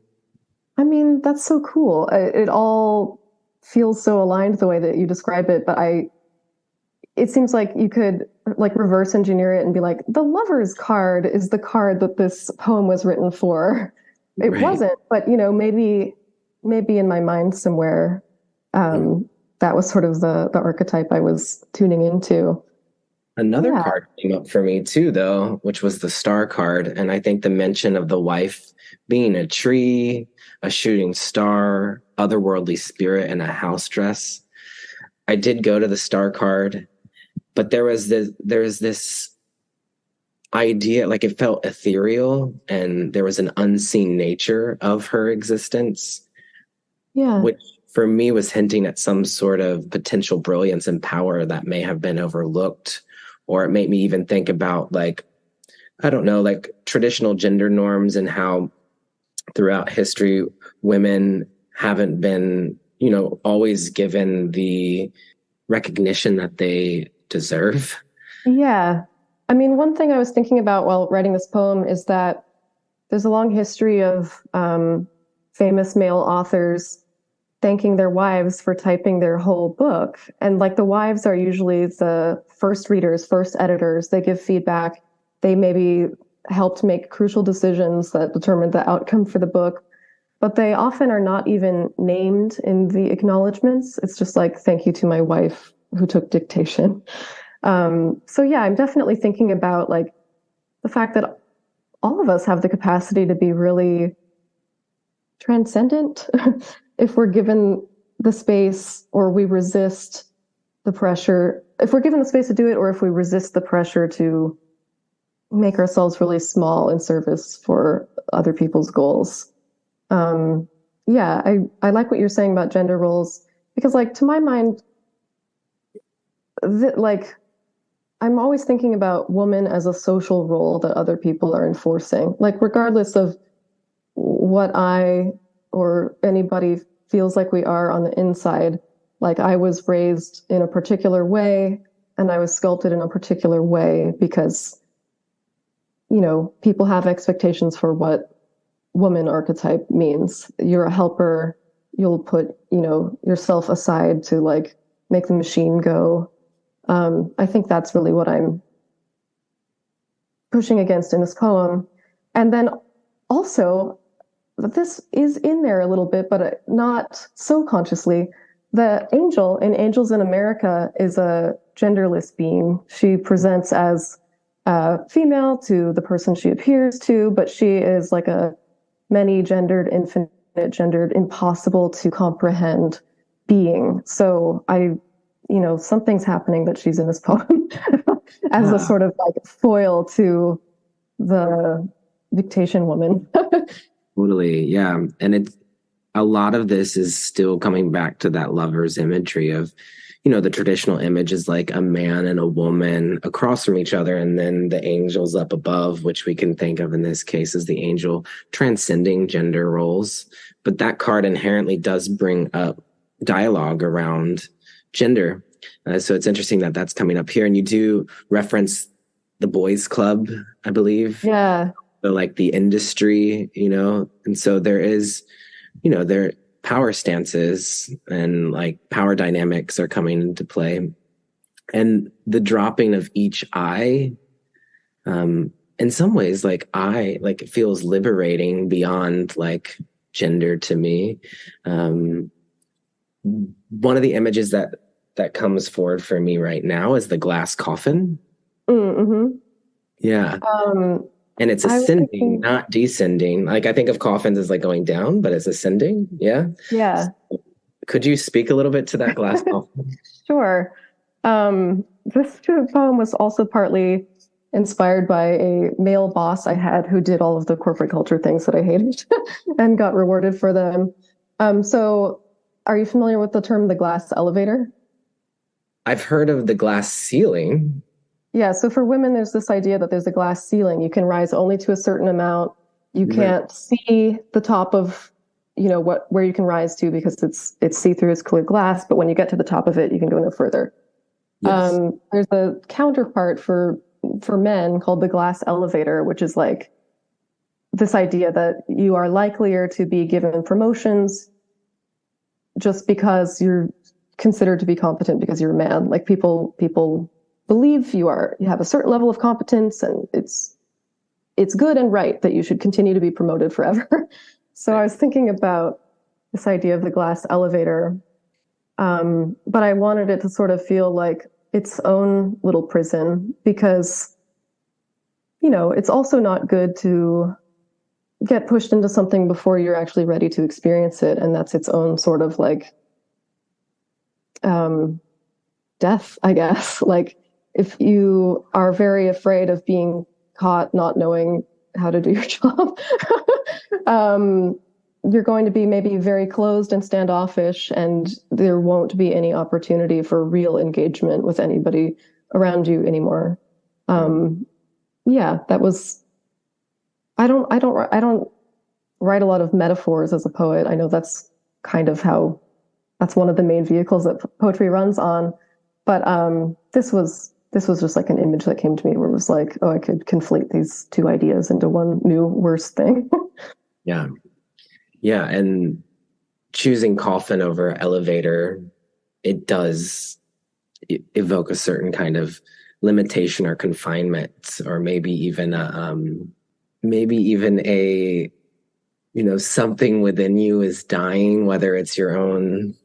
I mean, that's so cool. It all feels so aligned the way that you describe it, but it seems like you could like reverse engineer it and be like, the Lover's card is the card that this poem was written for. It wasn't, but maybe in my mind somewhere, that was sort of the archetype I was tuning into. Another card came up for me too, though, which was the Star card. And I think the mention of the wife being a tree, a shooting star, otherworldly spirit, and a house dress. I did go to the Star card, but there was this idea, like it felt ethereal, and there was an unseen nature of her existence. Yeah. Which for me was hinting at some sort of potential brilliance and power that may have been overlooked. Or it made me even think about like traditional gender norms and how throughout history, women haven't been, always given the recognition that they deserve. Yeah. I mean, one thing I was thinking about while writing this poem is that there's a long history of famous male authors thanking their wives for typing their whole book. And like the wives are usually the first readers, first editors. They give feedback. They maybe helped make crucial decisions that determined the outcome for the book. But they often are not even named in the acknowledgments. It's just like, thank you to my wife who took dictation. So yeah, I'm definitely thinking about like the fact that all of us have the capacity to be really transcendent if we're given the space or we resist the pressure, if we're given the space to do it, or if we resist the pressure to make ourselves really small in service for other people's goals. Yeah, I like what you're saying about gender roles, because like to my mind, I'm always thinking about woman as a social role that other people are enforcing. Like regardless of what I or anybody feels like we are on the inside, like I was raised in a particular way and I was sculpted in a particular way because, people have expectations for what woman archetype means. You're a helper. You'll put, yourself aside to like make the machine go. I think that's really what I'm pushing against in this poem. And then also, this is in there a little bit, but not so consciously. The angel in Angels in America is a genderless being. She presents as female to the person she appears to, but she is like a many-gendered, infinite-gendered, impossible to comprehend being. So something's happening that she's in this poem as a sort of like foil to the dictation woman. Totally, yeah. And a lot of this is still coming back to that lover's imagery of, the traditional image is like a man and a woman across from each other, and then the angels up above, which we can think of in this case as the angel transcending gender roles. But that card inherently does bring up dialogue around gender. So it's interesting that that's coming up here. And you do reference the boys club, I believe. Yeah. So like the industry, and so there is, their power stances and like power dynamics are coming into play. And the dropping of each I, in some ways, it feels liberating beyond like gender to me. One of the images that comes forward for me right now is the glass coffin. Mm-hmm. Yeah. And it's ascending, not descending. Like I think of coffins as like going down, but it's ascending. Yeah. Yeah. So, could you speak a little bit to that glass coffin? Sure. This poem was also partly inspired by a male boss I had who did all of the corporate culture things that I hated and got rewarded for them. So are you familiar with the term the glass elevator? I've heard of the glass ceiling. Yeah, so for women, there's this idea that there's a glass ceiling. You can rise only to a certain amount. You can't see the top of, where you can rise to because it's see-through, it's clear glass. But when you get to the top of it, you can go no further. Yes. There's a counterpart for for men called the glass elevator, which is like this idea that you are likelier to be given promotions just because you're considered to be competent because you're a man. Like people believe you have a certain level of competence, and it's good and right that you should continue to be promoted forever. So I was thinking about this idea of the glass elevator, but I wanted it to sort of feel like its own little prison, because, you know, it's also not good to get pushed into something before you're actually ready to experience it. And that's its own sort of like death, I guess. Like if you are very afraid of being caught not knowing how to do your job, you're going to be maybe very closed and standoffish, and there won't be any opportunity for real engagement with anybody around you anymore. Yeah, that was. I don't write a lot of metaphors as a poet. I know that's kind of how, that's one of the main vehicles that poetry runs on. But this was just like an image that came to me where it was like, oh, I could conflate these two ideas into one new worse thing. Yeah. Yeah. And choosing coffin over elevator, it does evoke a certain kind of limitation or confinement, or maybe even a, you know, something within you is dying, whether it's your own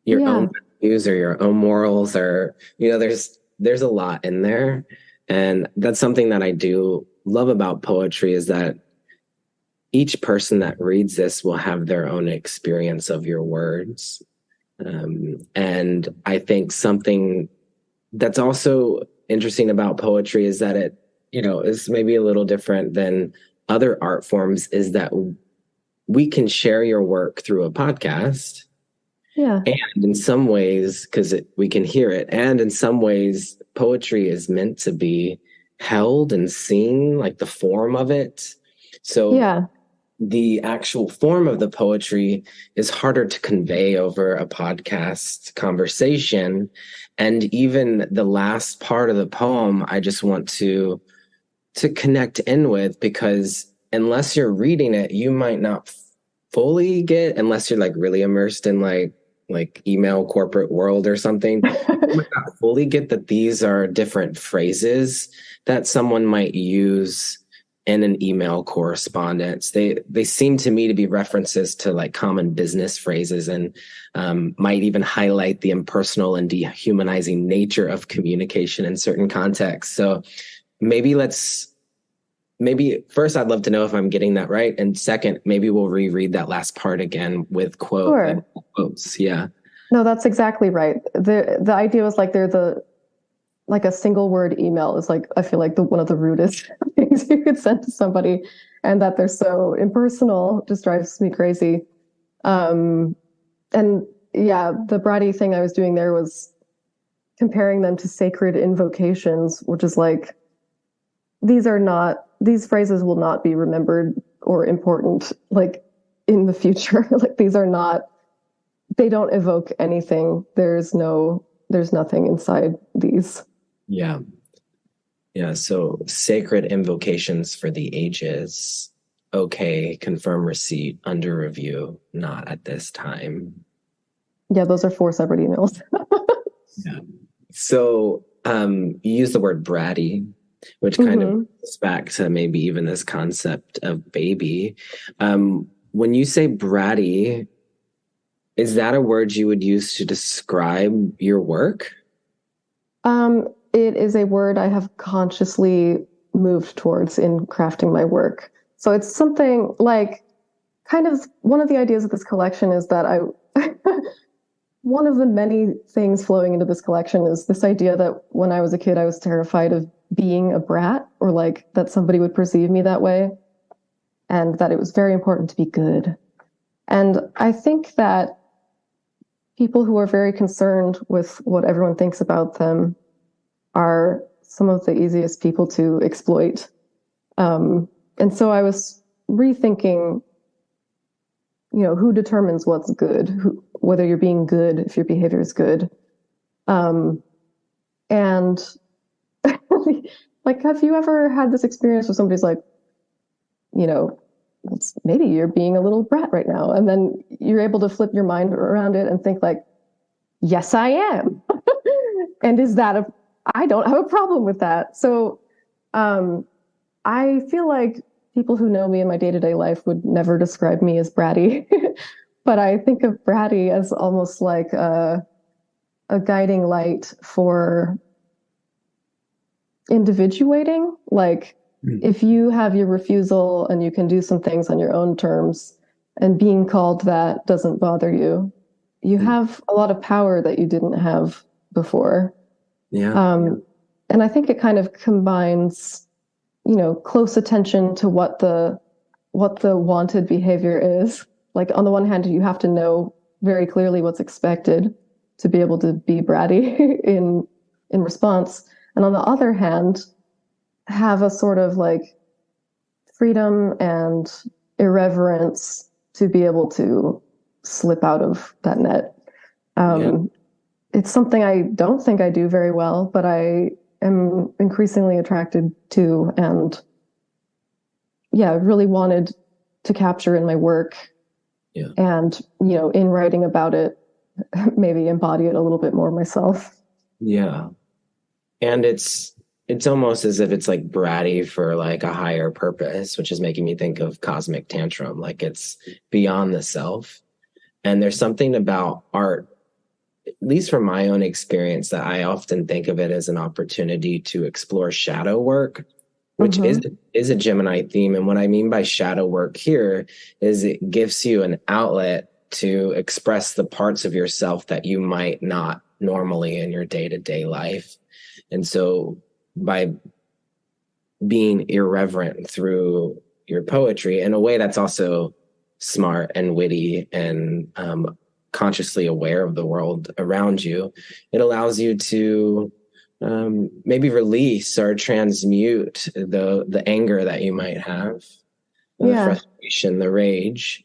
values or your own morals, or, you know, there's a lot in there. And that's something that I do love about poetry, is that each person that reads this will have their own experience of your words. And I think something that's also interesting about poetry is that it, you know, is maybe a little different than other art forms, is that we can share your work through a podcast. Yeah. And in some ways, because we can hear it, and in some ways, poetry is meant to be held and seen, like the form of it. So yeah, the actual form of the poetry is harder to convey over a podcast conversation. And even the last part of the poem, I just want to connect in with, because unless you're reading it, you might not fully get, unless you're like really immersed in like email corporate world or something, you might not fully get that these are different phrases that someone might use in an email correspondence. They seem to me to be references to like common business phrases, and might even highlight the impersonal and dehumanizing nature of communication in certain contexts. So maybe first, I'd love to know if I'm getting that right. And second, maybe we'll reread that last part again with quotes. Yeah. No, that's exactly right. The idea was like like a single word email is like, I feel like one of the rudest things you could send to somebody, and that they're so impersonal just drives me crazy. And yeah, the bratty thing I was doing there was comparing them to sacred invocations, which is like, these phrases will not be remembered or important like in the future. Like they don't evoke anything. There's nothing inside these. Yeah. Yeah. So sacred invocations for the ages. Okay. Confirm receipt, under review, not at this time. Yeah. Those are 4 separate emails. Yeah. So you use the word bratty, which kind of goes back to maybe even this concept of baby. When you say bratty, is that a word you would use to describe your work? It is a word I have consciously moved towards in crafting my work. So it's something like, kind of one of the ideas of this collection is that one of the many things flowing into this collection is this idea that when I was a kid, I was terrified of being a brat, or like that somebody would perceive me that way, and that it was very important to be good. And I think that people who are very concerned with what everyone thinks about them are some of the easiest people to exploit. And so I was rethinking, you know, who determines what's good, whether you're being good, if your behavior is good. And Like, have you ever had this experience where somebody's like, you know, maybe you're being a little brat right now, and then you're able to flip your mind around it and think like, yes, I am. And I don't have a problem with that. So I feel like people who know me in my day-to-day life would never describe me as bratty. But I think of bratty as almost like a guiding light for individuating. Like, if you have your refusal and you can do some things on your own terms, and being called that doesn't bother you, you have a lot of power that you didn't have before. Yeah. And I think it kind of combines, close attention to what the wanted behavior is. Like, on the one hand, you have to know very clearly what's expected to be able to be bratty in response. And on the other hand, have a sort of like freedom and irreverence to be able to slip out of that net. It's something I don't think I do very well, but I am increasingly attracted to, and really wanted to capture in my work. Yeah. And, in writing about it, maybe embody it a little bit more myself. Yeah. And it's almost as if it's like bratty for like a higher purpose, which is making me think of cosmic tantrum. Like, it's beyond the self. And there's something about art, at least from my own experience, that I often think of it as an opportunity to explore shadow work, which is a Gemini theme. And what I mean by shadow work here is it gives you an outlet to express the parts of yourself that you might not normally in your day-to-day life. And so by being irreverent through your poetry in a way that's also smart and witty and consciously aware of the world around you, it allows you to maybe release or transmute the anger that you might have, the frustration, the rage.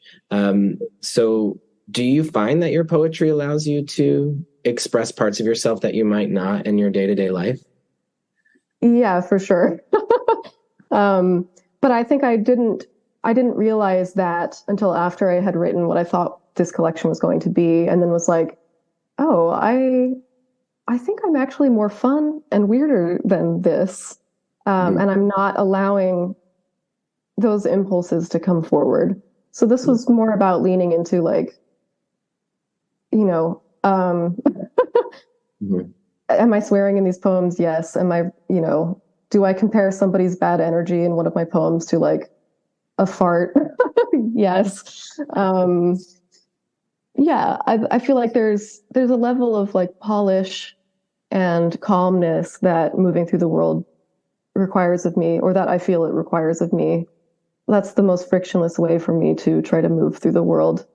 So do you find that your poetry allows you to express parts of yourself that you might not in your day-to-day life? Yeah, for sure. But I think I didn't realize that until after I had written what I thought this collection was going to be, and then was like, oh, I think I'm actually more fun and weirder than this. And I'm not allowing those impulses to come forward. So this was more about leaning into like, am I swearing in these poems? Yes. Am I, do I compare somebody's bad energy in one of my poems to like a fart? Yes. I feel like there's a level of like polish and calmness that moving through the world requires of me, or that I feel it requires of me. That's the most frictionless way for me to try to move through the world.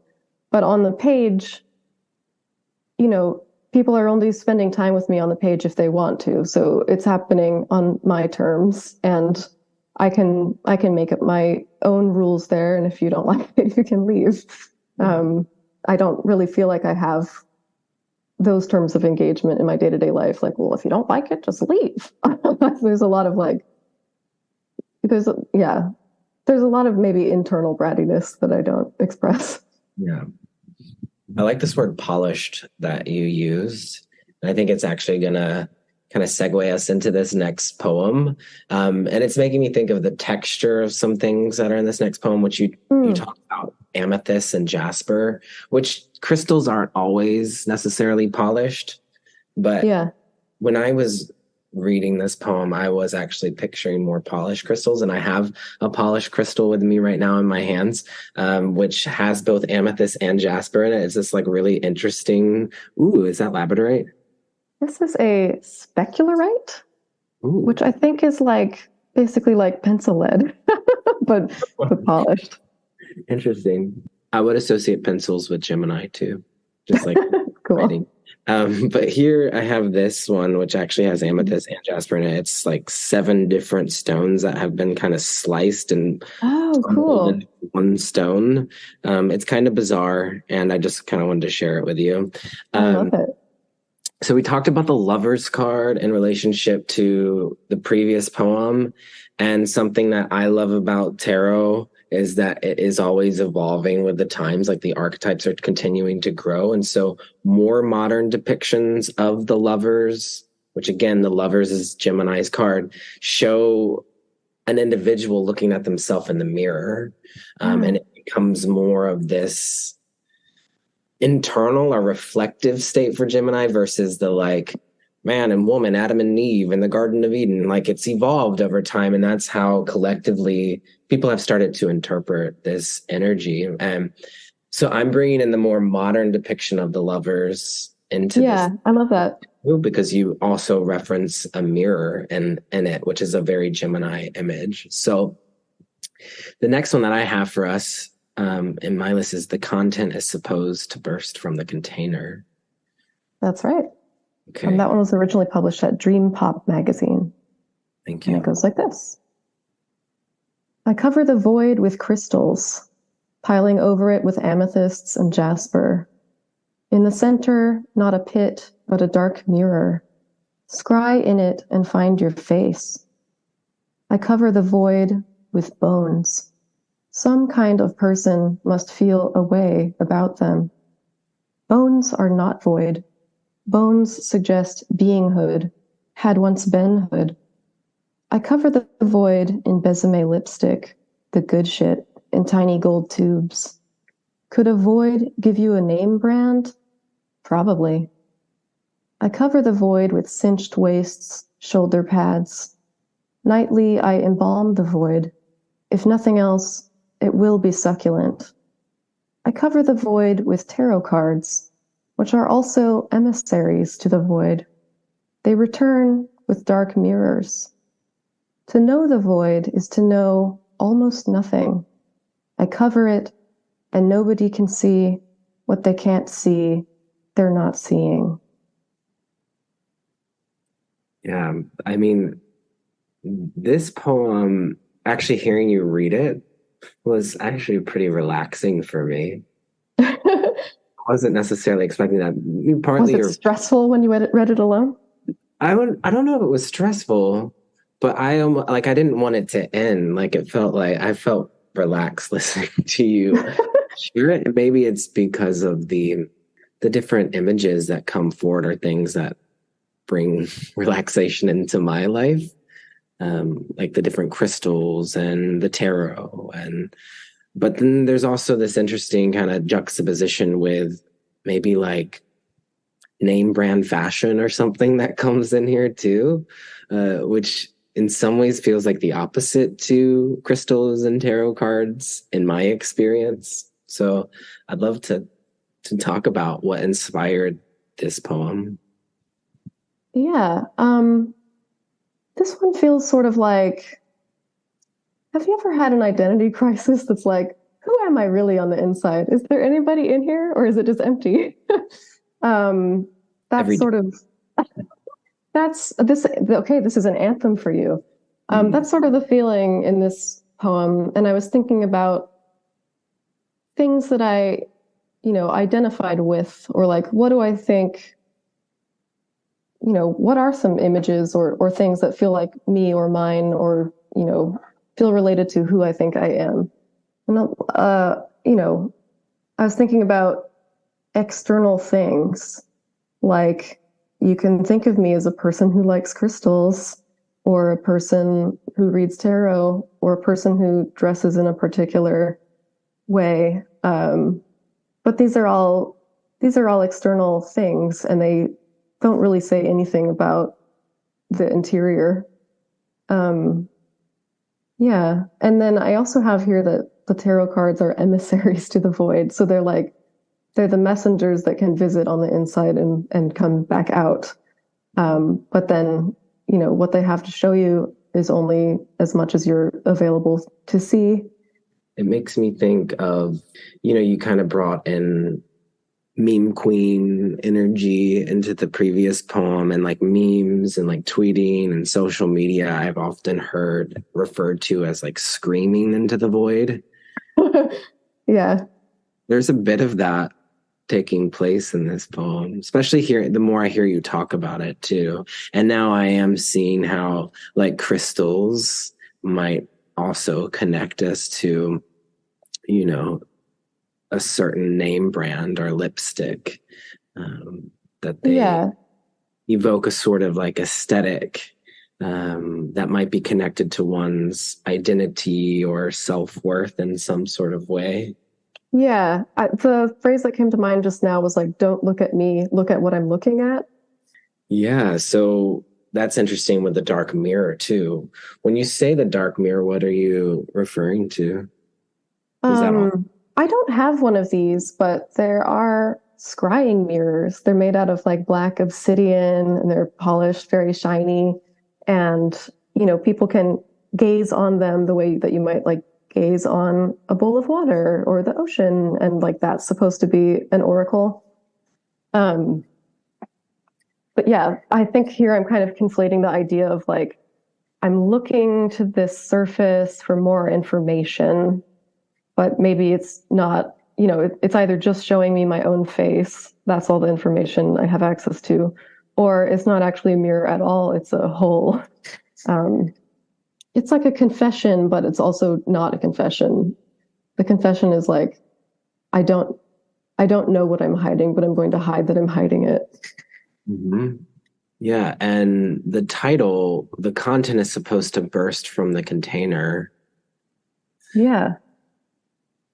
But on the page, people are only spending time with me on the page if they want to. So it's happening on my terms, and I can make up my own rules there. And if you don't like it, you can leave. I don't really feel like I have those terms of engagement in my day-to-day life. Like, well, if you don't like it, just leave. There's a lot of like, there's a lot of maybe internal brattiness that I don't express. Yeah. I like this word polished that you used. And I think it's actually going to kind of segue us into this next poem. And it's making me think of the texture of some things that are in this next poem, which you talk about amethyst and jasper, which crystals aren't always necessarily polished. But when I was reading this poem, I was actually picturing more polished crystals, and I have a polished crystal with me right now in my hands, which has both amethyst and jasper in it. It's this like really interesting. Ooh, is that labradorite? This is a specularite, which I think is like basically like pencil lead, but polished. Interesting. I would associate pencils with Gemini too, just like cool. writing. But here I have this one, which actually has amethyst and jasper in it. It's like 7 different stones that have been kind of sliced and cool. into one stone. It's kind of bizarre, and I just kind of wanted to share it with you. I love it. So we talked about the Lovers card in relationship to the previous poem. And something that I love about tarot is that it is always evolving with the times, like the archetypes are continuing to grow. And so more modern depictions of the Lovers, which again, the Lovers is Gemini's card, show an individual looking at themselves in the mirror. And it becomes more of this internal or reflective state for Gemini versus the like man and woman, Adam and Eve in the Garden of Eden. Like it's evolved over time. And that's how collectively people have started to interpret this energy. And so I'm bringing in the more modern depiction of the Lovers into this. I love that. Because you also reference a mirror in it, which is a very Gemini image. So the next one that I have for us in my list is the content is supposed to burst from the container. That's right. Okay. And that one was originally published at Dream Pop magazine. Thank you. And it goes like this. I cover the void with crystals, piling over it with amethysts and jasper. In the center, not a pit, but a dark mirror. Scry in it and find your face. I cover the void with bones. Some kind of person must feel a way about them. Bones are not void. Bones suggest beinghood, had once beenhood. I cover the void in Besame lipstick, the good shit, in tiny gold tubes. Could a void give you a name brand? Probably. I cover the void with cinched waists, shoulder pads. Nightly I embalm the void. If nothing else, it will be succulent. I cover the void with tarot cards, which are also emissaries to the void. They return with dark mirrors. To know the void is to know almost nothing. I cover it, and nobody can see what they can't see they're not seeing. Yeah, I mean, this poem, actually hearing you read it, was actually pretty relaxing for me. I wasn't necessarily expecting that. Partly was it stressful when you read it alone? I don't know if it was stressful, but I didn't want it to end. Like it felt like I felt relaxed listening to you. Sure, maybe it's because of the different images that come forward are things that bring relaxation into my life. Like the different crystals and the tarot, but then there's also this interesting kind of juxtaposition with maybe like name brand fashion or something that comes in here too, which in some ways feels like the opposite to crystals and tarot cards in my experience. So I'd love to talk about what inspired this poem. Yeah. This one feels sort of like, have you ever had an identity crisis that's like, who am I really on the inside? Is there anybody in here or is it just empty? That's sort of, this is an anthem for you. That's sort of the feeling in this poem. And I was thinking about things that I, identified with, or like, what do I think, what are some images or things that feel like me or mine or, feel related to who I think I am. And, I was thinking about external things. Like you can think of me as a person who likes crystals or a person who reads tarot or a person who dresses in a particular way. But these are all external things and they don't really say anything about the interior. Yeah. And then I also have here that the tarot cards are emissaries to the void. So they're the messengers that can visit on the inside and come back out. But then, what they have to show you is only as much as you're available to see. It makes me think of, you kind of brought in meme queen energy into the previous poem, and like memes and like tweeting and social media I've often heard referred to as like screaming into the void. Yeah. There's a bit of that taking place in this poem, especially here. The more I hear you talk about it too. And now I am seeing how like crystals might also connect us to, you know, a certain name brand or lipstick, that they evoke a sort of like aesthetic that might be connected to one's identity or self-worth in some sort of way. Yeah, the phrase that came to mind just now was like, don't look at me, look at what I'm looking at. Yeah, so that's interesting with the dark mirror too. When you say the dark mirror, what are you referring to? Is that all? I don't have one of these, but there are scrying mirrors. They're made out of like black obsidian and they're polished, very shiny. And, you know, people can gaze on them the way that you might like gaze on a bowl of water or the ocean. And like that's supposed to be an oracle. But yeah, I think here I'm kind of conflating the idea of like, I'm looking to this surface for more information, but maybe it's not, you know, it's either just showing me my own face. That's all the information I have access to, or it's not actually a mirror at all. It's a whole, it's like a confession, but it's also not a confession. The confession is like, I don't know what I'm hiding, but I'm going to hide that I'm hiding it. Mm-hmm. Yeah, and the title, the content is supposed to burst from the container. Yeah.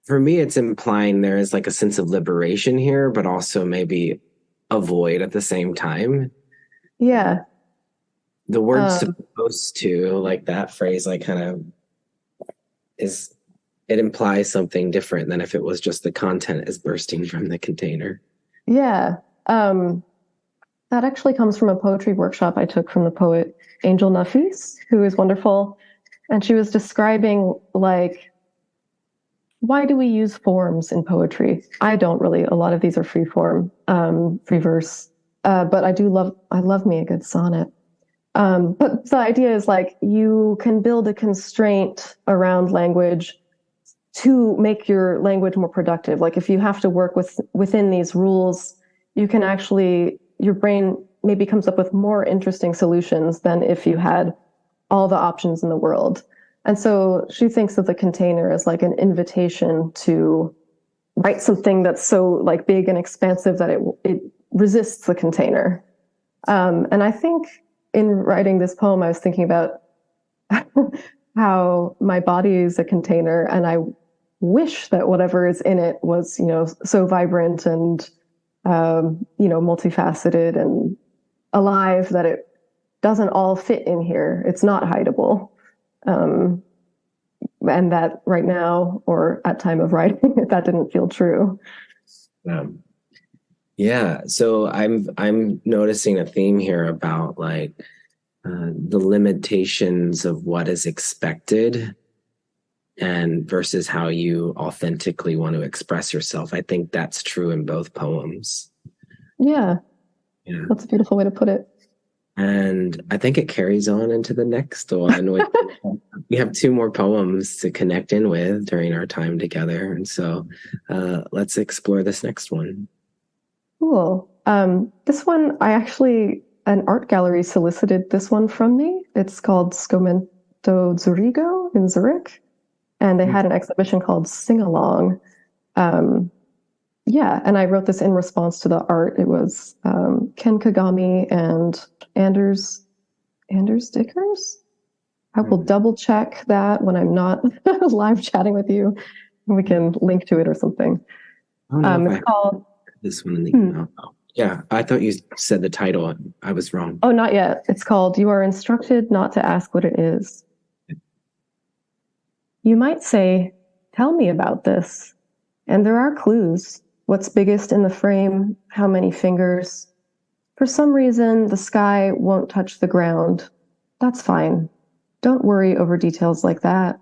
For me, it's implying there is like a sense of liberation here, but also maybe a void at the same time. Yeah. The word supposed to, like that phrase, like kind of is, it implies something different than if it was just the content is bursting from the container. Yeah. That actually comes from a poetry workshop I took from the poet Angel Nafis, who is wonderful. And she was describing like, why do we use forms in poetry? I don't really. A lot of these are free form, free verse. But I love me a good sonnet. But the idea is like you can build a constraint around language to make your language more productive. Like if you have to work within these rules, you can actually, your brain maybe comes up with more interesting solutions than if you had all the options in the world. And so she thinks of the container as like an invitation to write something that's so like big and expansive that it resists the container. And I think in writing this poem, I was thinking about how my body is a container, and I wish that whatever is in it was, you know, so vibrant and, you know, multifaceted and alive that it doesn't all fit in here. It's not hideable. And that right now, or at time of writing, that didn't feel true. Yeah. So I'm noticing a theme here about like the limitations of what is expected and versus how you authentically want to express yourself. I think that's true in both poems. Yeah. That's a beautiful way to put it. And I think it carries on into the next one. We have two more poems to connect in with during our time together. And so let's explore this next one. Cool. This one, an art gallery solicited this one from me. It's called Scomento Zurigo in Zurich. And they had an exhibition called Sing Along. And I wrote this in response to the art. It was Ken Kagami and Anders Dickers. I will double check that when I'm not live chatting with you. We can link to it or something. It's called this one in the email. Yeah, I thought you said the title. I was wrong. Oh, not yet. It's called You Are Instructed Not to Ask What It Is. You might say, tell me about this. And there are clues. What's biggest in the frame? How many fingers? For some reason, the sky won't touch the ground. That's fine. Don't worry over details like that.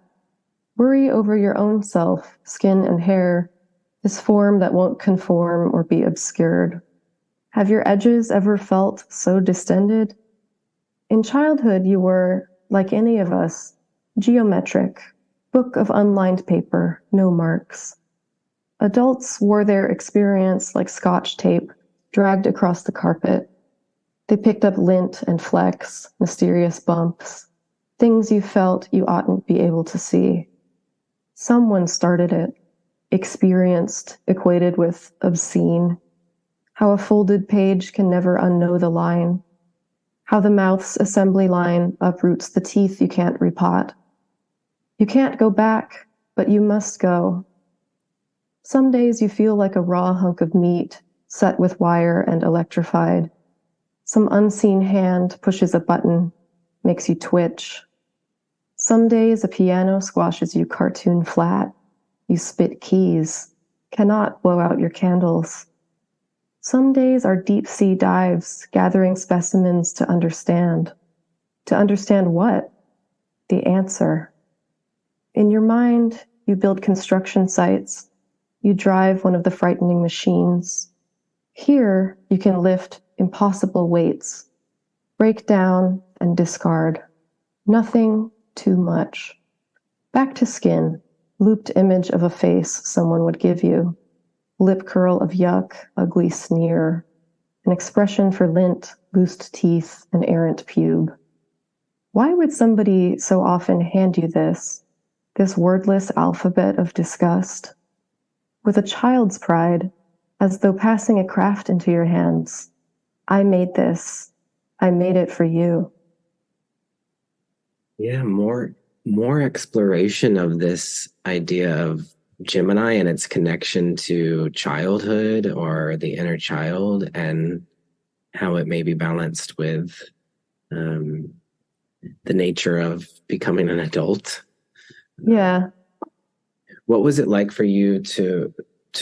Worry over your own self, skin and hair, this form that won't conform or be obscured. Have your edges ever felt so distended? In childhood, you were, like any of us, geometric, book of unlined paper, no marks. Adults wore their experience like Scotch tape dragged across the carpet. They picked up lint and flecks, mysterious bumps, things you felt you oughtn't be able to see. Someone started it, experienced, equated with obscene. How a folded page can never unknow the line. How the mouth's assembly line uproots the teeth you can't repot. You can't go back, but you must go. Some days you feel like a raw hunk of meat, set with wire and electrified. Some unseen hand pushes a button, makes you twitch. Some days a piano squashes you cartoon flat. You spit keys, cannot blow out your candles. Some days are deep sea dives, gathering specimens to understand. To understand what? The answer. In your mind, you build construction sites. You drive one of the frightening machines. Here, you can lift impossible weights, break down and discard. Nothing too much. Back to skin, looped image of a face someone would give you. Lip curl of yuck, ugly sneer. An expression for lint, loosed teeth, and errant pube. Why would somebody so often hand you this wordless alphabet of disgust? With a child's pride, as though passing a craft into your hands. I made this. I made it for you. Yeah, more exploration of this idea of Gemini and its connection to childhood or the inner child, and how it may be balanced with the nature of becoming an adult. Yeah. What was it like for you to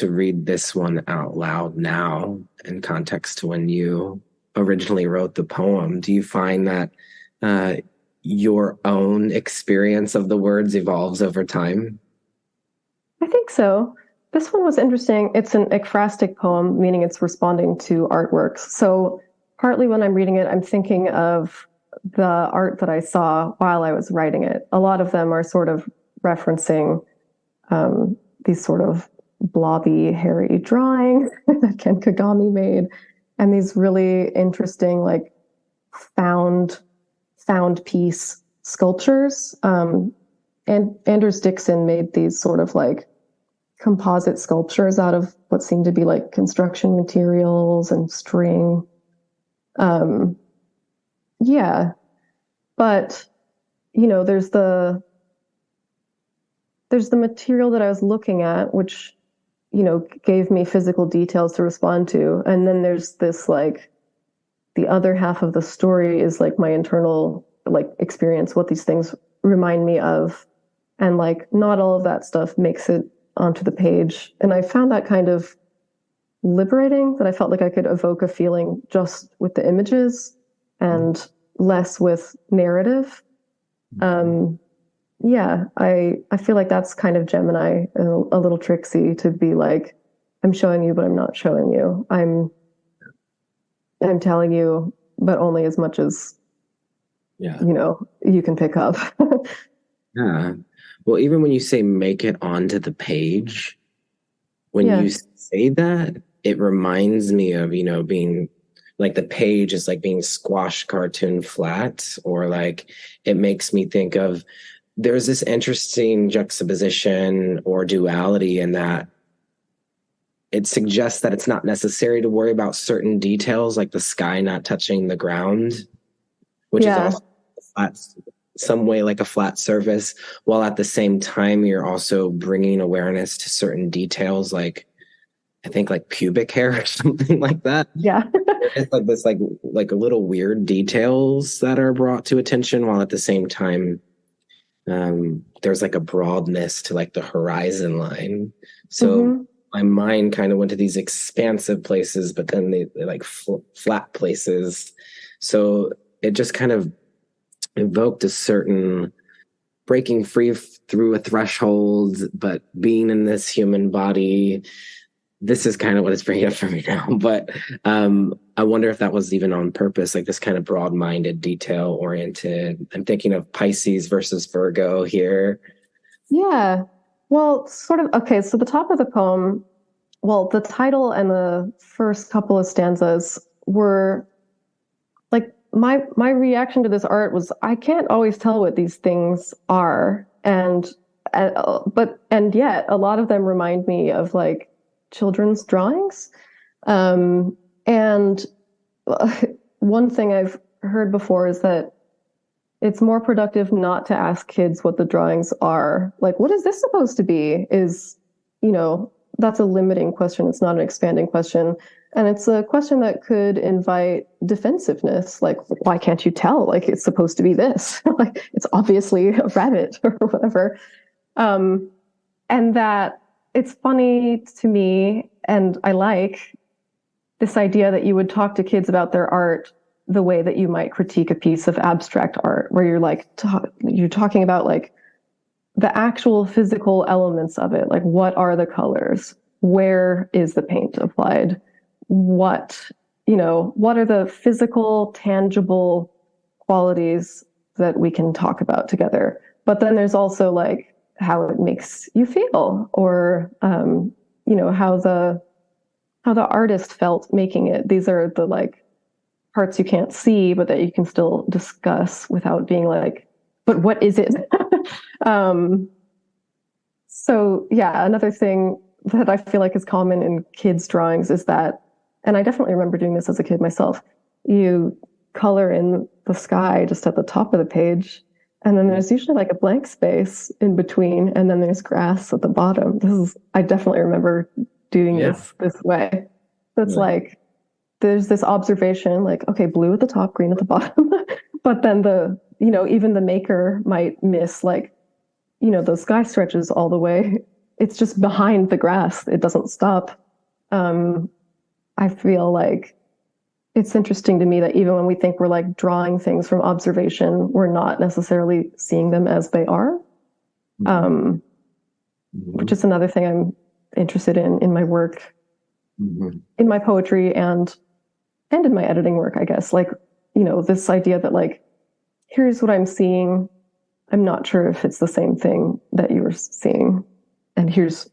read this one out loud now in context to when you originally wrote the poem? Do you find that your own experience of the words evolves over time? I think so. This one was interesting. It's an ekphrastic poem, meaning it's responding to artworks. So partly when I'm reading it, I'm thinking of the art that I saw while I was writing it. A lot of them are sort of referencing these sort of blobby, hairy drawings that Ken Kagami made, and these really interesting, like found piece sculptures. And Anders Dixon made these sort of like composite sculptures out of what seemed to be like construction materials and string. Yeah, but you know, there's the material that I was looking at, which, you know, gave me physical details to respond to. And then there's this, like, the other half of the story is like my internal, like, experience, what these things remind me of. And like, not all of that stuff makes it onto the page. And I found that kind of liberating, that I felt like I could evoke a feeling just with the images and less with narrative. Yeah, I feel like that's kind of Gemini, a little tricksy, to be like, I'm showing you, but I'm not showing you. I'm telling you, but only as much as, you know, you can pick up. Yeah. Well, even when you say make it onto the page, when you say that, it reminds me of, you know, being like the page is like being squashed cartoon flat, or like it makes me think of, there's this interesting juxtaposition or duality in that it suggests that it's not necessary to worry about certain details, like the sky not touching the ground, which is also flat, some way like a flat surface, while at the same time you're also bringing awareness to certain details, like I think like pubic hair or something like that. Yeah. It's like this like little weird details that are brought to attention, while at the same time there's like a broadness to like the horizon line. So my mind kind of went to these expansive places, but then they like flat places. So it just kind of evoked a certain breaking free through a threshold, but being in this human body. This is kind of what it's bringing up for me now. But I wonder if that was even on purpose, like this kind of broad-minded, detail-oriented. I'm thinking of Pisces versus Virgo here. Yeah. Well, sort of. Okay, so the top of the poem, well, the title and the first couple of stanzas were like my reaction to this art was I can't always tell what these things are, and yet a lot of them remind me of like children's drawings. And one thing I've heard before is that it's more productive not to ask kids what the drawings are. Like, what is this supposed to be? That's a limiting question. It's not an expanding question. And it's a question that could invite defensiveness. Like, why can't you tell? Like, it's supposed to be this. Like, it's obviously a rabbit or whatever. And that it's funny to me, and I like this idea that you would talk to kids about their art the way that you might critique a piece of abstract art, where you're like, you're talking about like the actual physical elements of it. Like, what are the colors? Where is the paint applied? What are the physical, tangible qualities that we can talk about together? But then there's also like how it makes you feel, or, how the artist felt making it. These are the like parts you can't see, but that you can still discuss without being like, but what is it? So yeah, another thing that I feel like is common in kids' drawings is that, and I definitely remember doing this as a kid myself, you color in the sky just at the top of the page, and then there's usually like a blank space in between, and then there's grass at the bottom. I definitely remember doing this way. So it's like, there's this observation, like, okay, blue at the top, green at the bottom. But then even the maker might miss, like, the sky stretches all the way. It's just behind the grass. It doesn't stop. I feel like it's interesting to me that even when we think we're like drawing things from observation, we're not necessarily seeing them as they are. Which is another thing I'm interested in my work, in my poetry and in my editing work, I guess. Like, this idea that like, here's what I'm seeing. I'm not sure if it's the same thing that you were seeing. And here's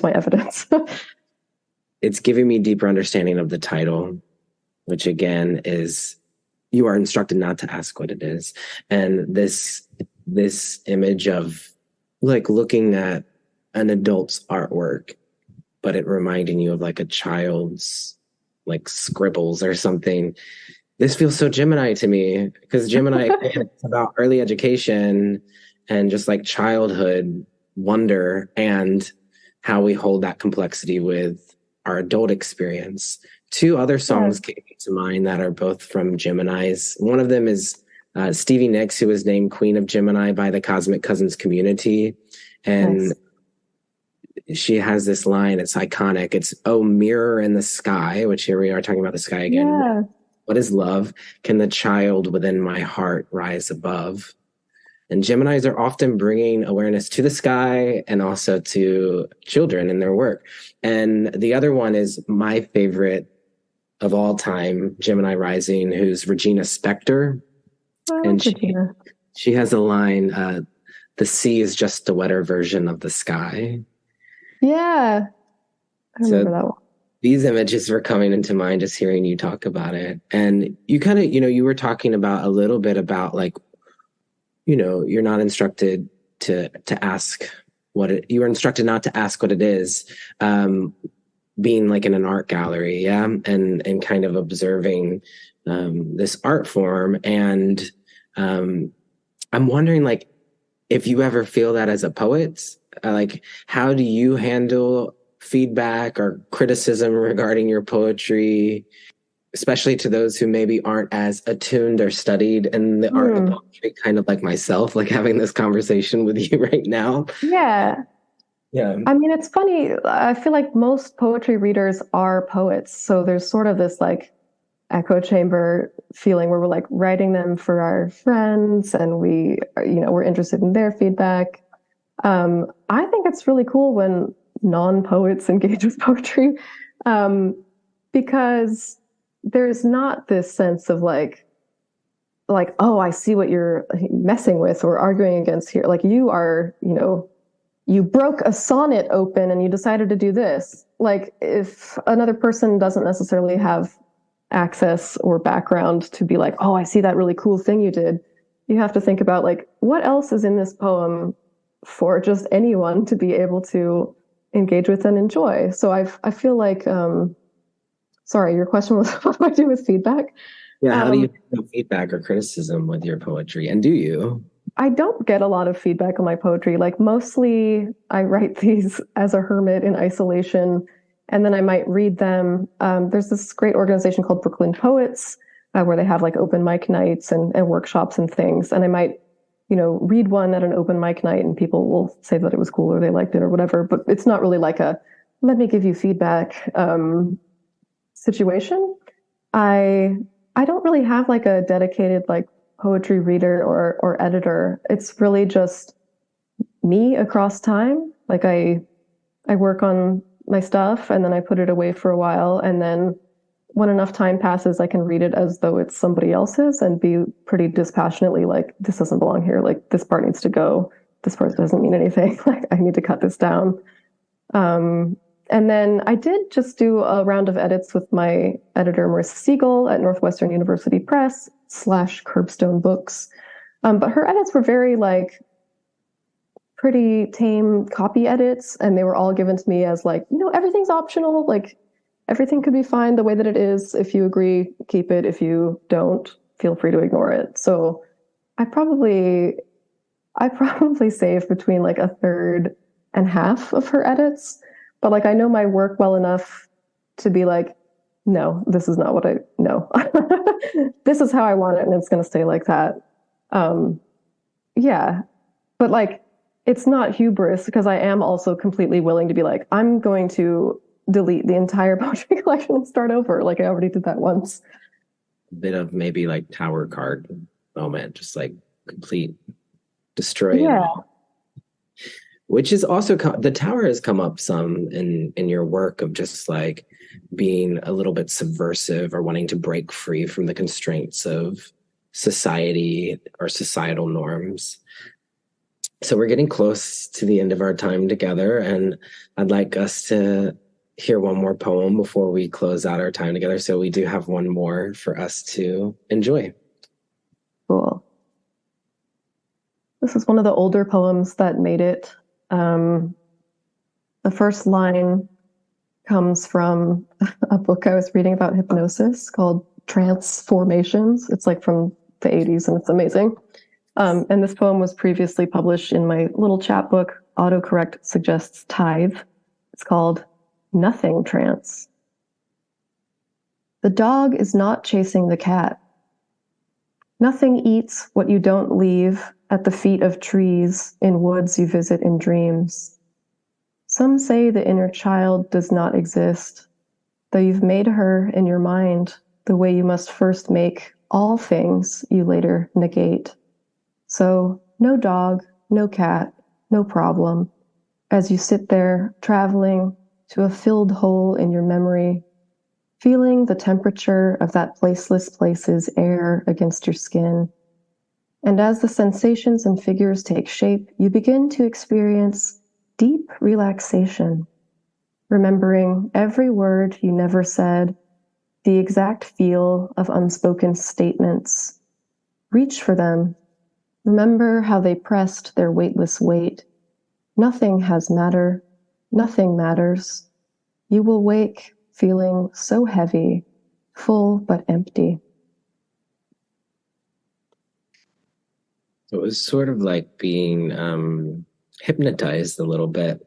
my evidence. It's giving me deeper understanding of the title, which again is, you are instructed not to ask what it is. And this image of like looking at an adult's artwork, but it reminding you of like a child's like scribbles or something. This feels so Gemini to me, because Gemini is about early education and just like childhood wonder and how we hold that complexity with our adult experience. Two other songs came to mind that are both from Geminis. One of them is Stevie Nicks, who was named Queen of Gemini by the Cosmic Cousins community. And she has this line, it's iconic. It's, "Oh, mirror in the sky," which here we are talking about the sky again. Yeah. "What is love? Can the child within my heart rise above?" And Geminis are often bringing awareness to the sky and also to children in their work. And the other one is my favorite of all time, Gemini rising, who's Regina Spektor. And she has a line, "The sea is just a wetter version of the sky." Yeah. I remember that one. These images were coming into mind just hearing you talk about it. And you kind of, you were talking about a little bit about like, you're not instructed to ask you were instructed not to ask what it is, being like in an art gallery. Yeah. And kind of observing, this art form. And, I'm wondering like, if you ever feel that as a poet, like, how do you handle feedback or criticism regarding your poetry, especially to those who maybe aren't as attuned or studied in the art of poetry, kind of like myself, like having this conversation with you right now? Yeah. I mean, it's funny. I feel like most poetry readers are poets. So there's sort of this like echo chamber feeling where we're like writing them for our friends and we're interested in their feedback. I think it's really cool when non-poets engage with poetry, because there's not this sense of like, oh, I see what you're messing with or arguing against here. Like, you are, you broke a sonnet open and you decided to do this. Like, if another person doesn't necessarily have access or background to be like, oh, I see that really cool thing you did, you have to think about, like, what else is in this poem for just anyone to be able to engage with and enjoy. So I feel like, sorry, your question was, what do I do with feedback? Yeah, how do you do feedback or criticism with your poetry? And do you? I don't get a lot of feedback on my poetry. Like, mostly I write these as a hermit in isolation, and then I might read them. There's this great organization called Brooklyn Poets, where they have like open mic nights and workshops and things. And I might, read one at an open mic night, and people will say that it was cool or they liked it or whatever. But it's not really like a let me give you feedback situation. I don't really have like a dedicated like poetry reader or editor. It's really just me across time. Like, I work on my stuff and then I put it away for a while, and then when enough time passes, I can read it as though it's somebody else's and be pretty dispassionately like, this doesn't belong here. Like, this part needs to go. This part doesn't mean anything. Like, I need to cut this down. And then I did just do a round of edits with my editor, Marissa Siegel at Northwestern University Press / Curbstone Books. But her edits were very like pretty tame copy edits, and they were all given to me as like, everything's optional. Like, everything could be fine the way that it is. If you agree, keep it. If you don't, feel free to ignore it. So I probably save between like a third and half of her edits. But like, I know my work well enough to be like, no, this is not what this is how I want it, and it's going to stay like that. Yeah. But like, it's not hubris, because I am also completely willing to be like, I'm going to delete the entire poetry collection and start over. Like, I already did that once. A bit of maybe like tower card moment, just like complete destroy. Yeah. Which is also, the tower has come up some in your work of just like being a little bit subversive or wanting to break free from the constraints of society or societal norms. So we're getting close to the end of our time together, and I'd like us to hear one more poem before we close out our time together. So we do have one more for us to enjoy. Cool. This is one of the older poems that made it. The first line comes from a book I was reading about hypnosis called Transformations. It's like from the 80s, and it's amazing. And this poem was previously published in my little chapbook, Autocorrect Suggests Tithe. It's called Nothing Trance. The dog is not chasing the cat. Nothing eats what you don't leave at the feet of trees in woods you visit in dreams. Some say the inner child does not exist, though you've made her in your mind the way you must first make all things you later negate. So no dog, no cat, no problem, as you sit there traveling to a filled hole in your memory, feeling the temperature of that placeless place's air against your skin. And as the sensations and figures take shape, you begin to experience deep relaxation, remembering every word you never said, the exact feel of unspoken statements. Reach for them. Remember how they pressed their weightless weight. Nothing has matter. Nothing matters. You will wake feeling so heavy, full but empty. It was sort of like being hypnotized a little bit.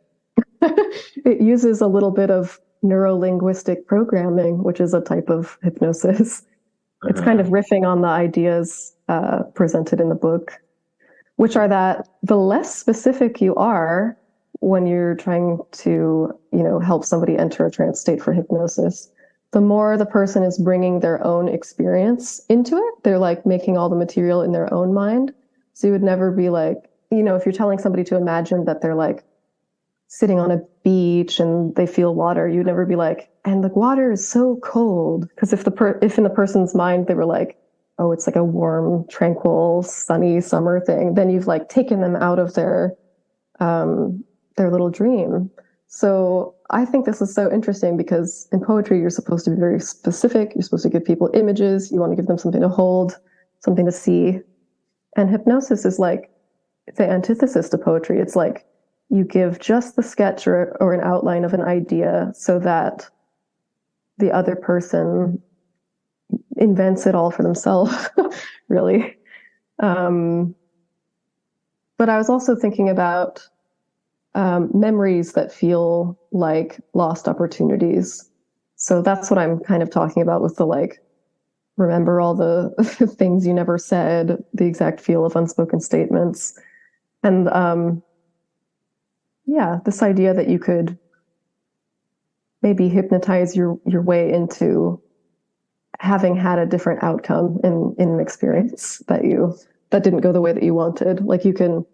It uses a little bit of neuro-linguistic programming, which is a type of hypnosis. It's kind of riffing on the ideas presented in the book, which are that the less specific you are when you're trying to, help somebody enter a trance state for hypnosis, the more the person is bringing their own experience into it. They're like making all the material in their own mind. So you would never be like, if you're telling somebody to imagine that they're like sitting on a beach and they feel water, you'd never be like, and the water is so cold. Because if in the person's mind they were like, oh, it's like a warm, tranquil, sunny summer thing, then you've like taken them out of their their little dream. So I think this is so interesting because in poetry, you're supposed to be very specific. You're supposed to give people images. You want to give them something to hold, something to see. And hypnosis is like the antithesis to poetry. It's like you give just the sketch or an outline of an idea so that the other person invents it all for themselves, really. But I was also thinking about memories that feel like lost opportunities. So that's what I'm kind of talking about with the like, remember all the things you never said, the exact feel of unspoken statements. And this idea that you could maybe hypnotize your way into having had a different outcome in an experience that didn't go the way that you wanted. Like you can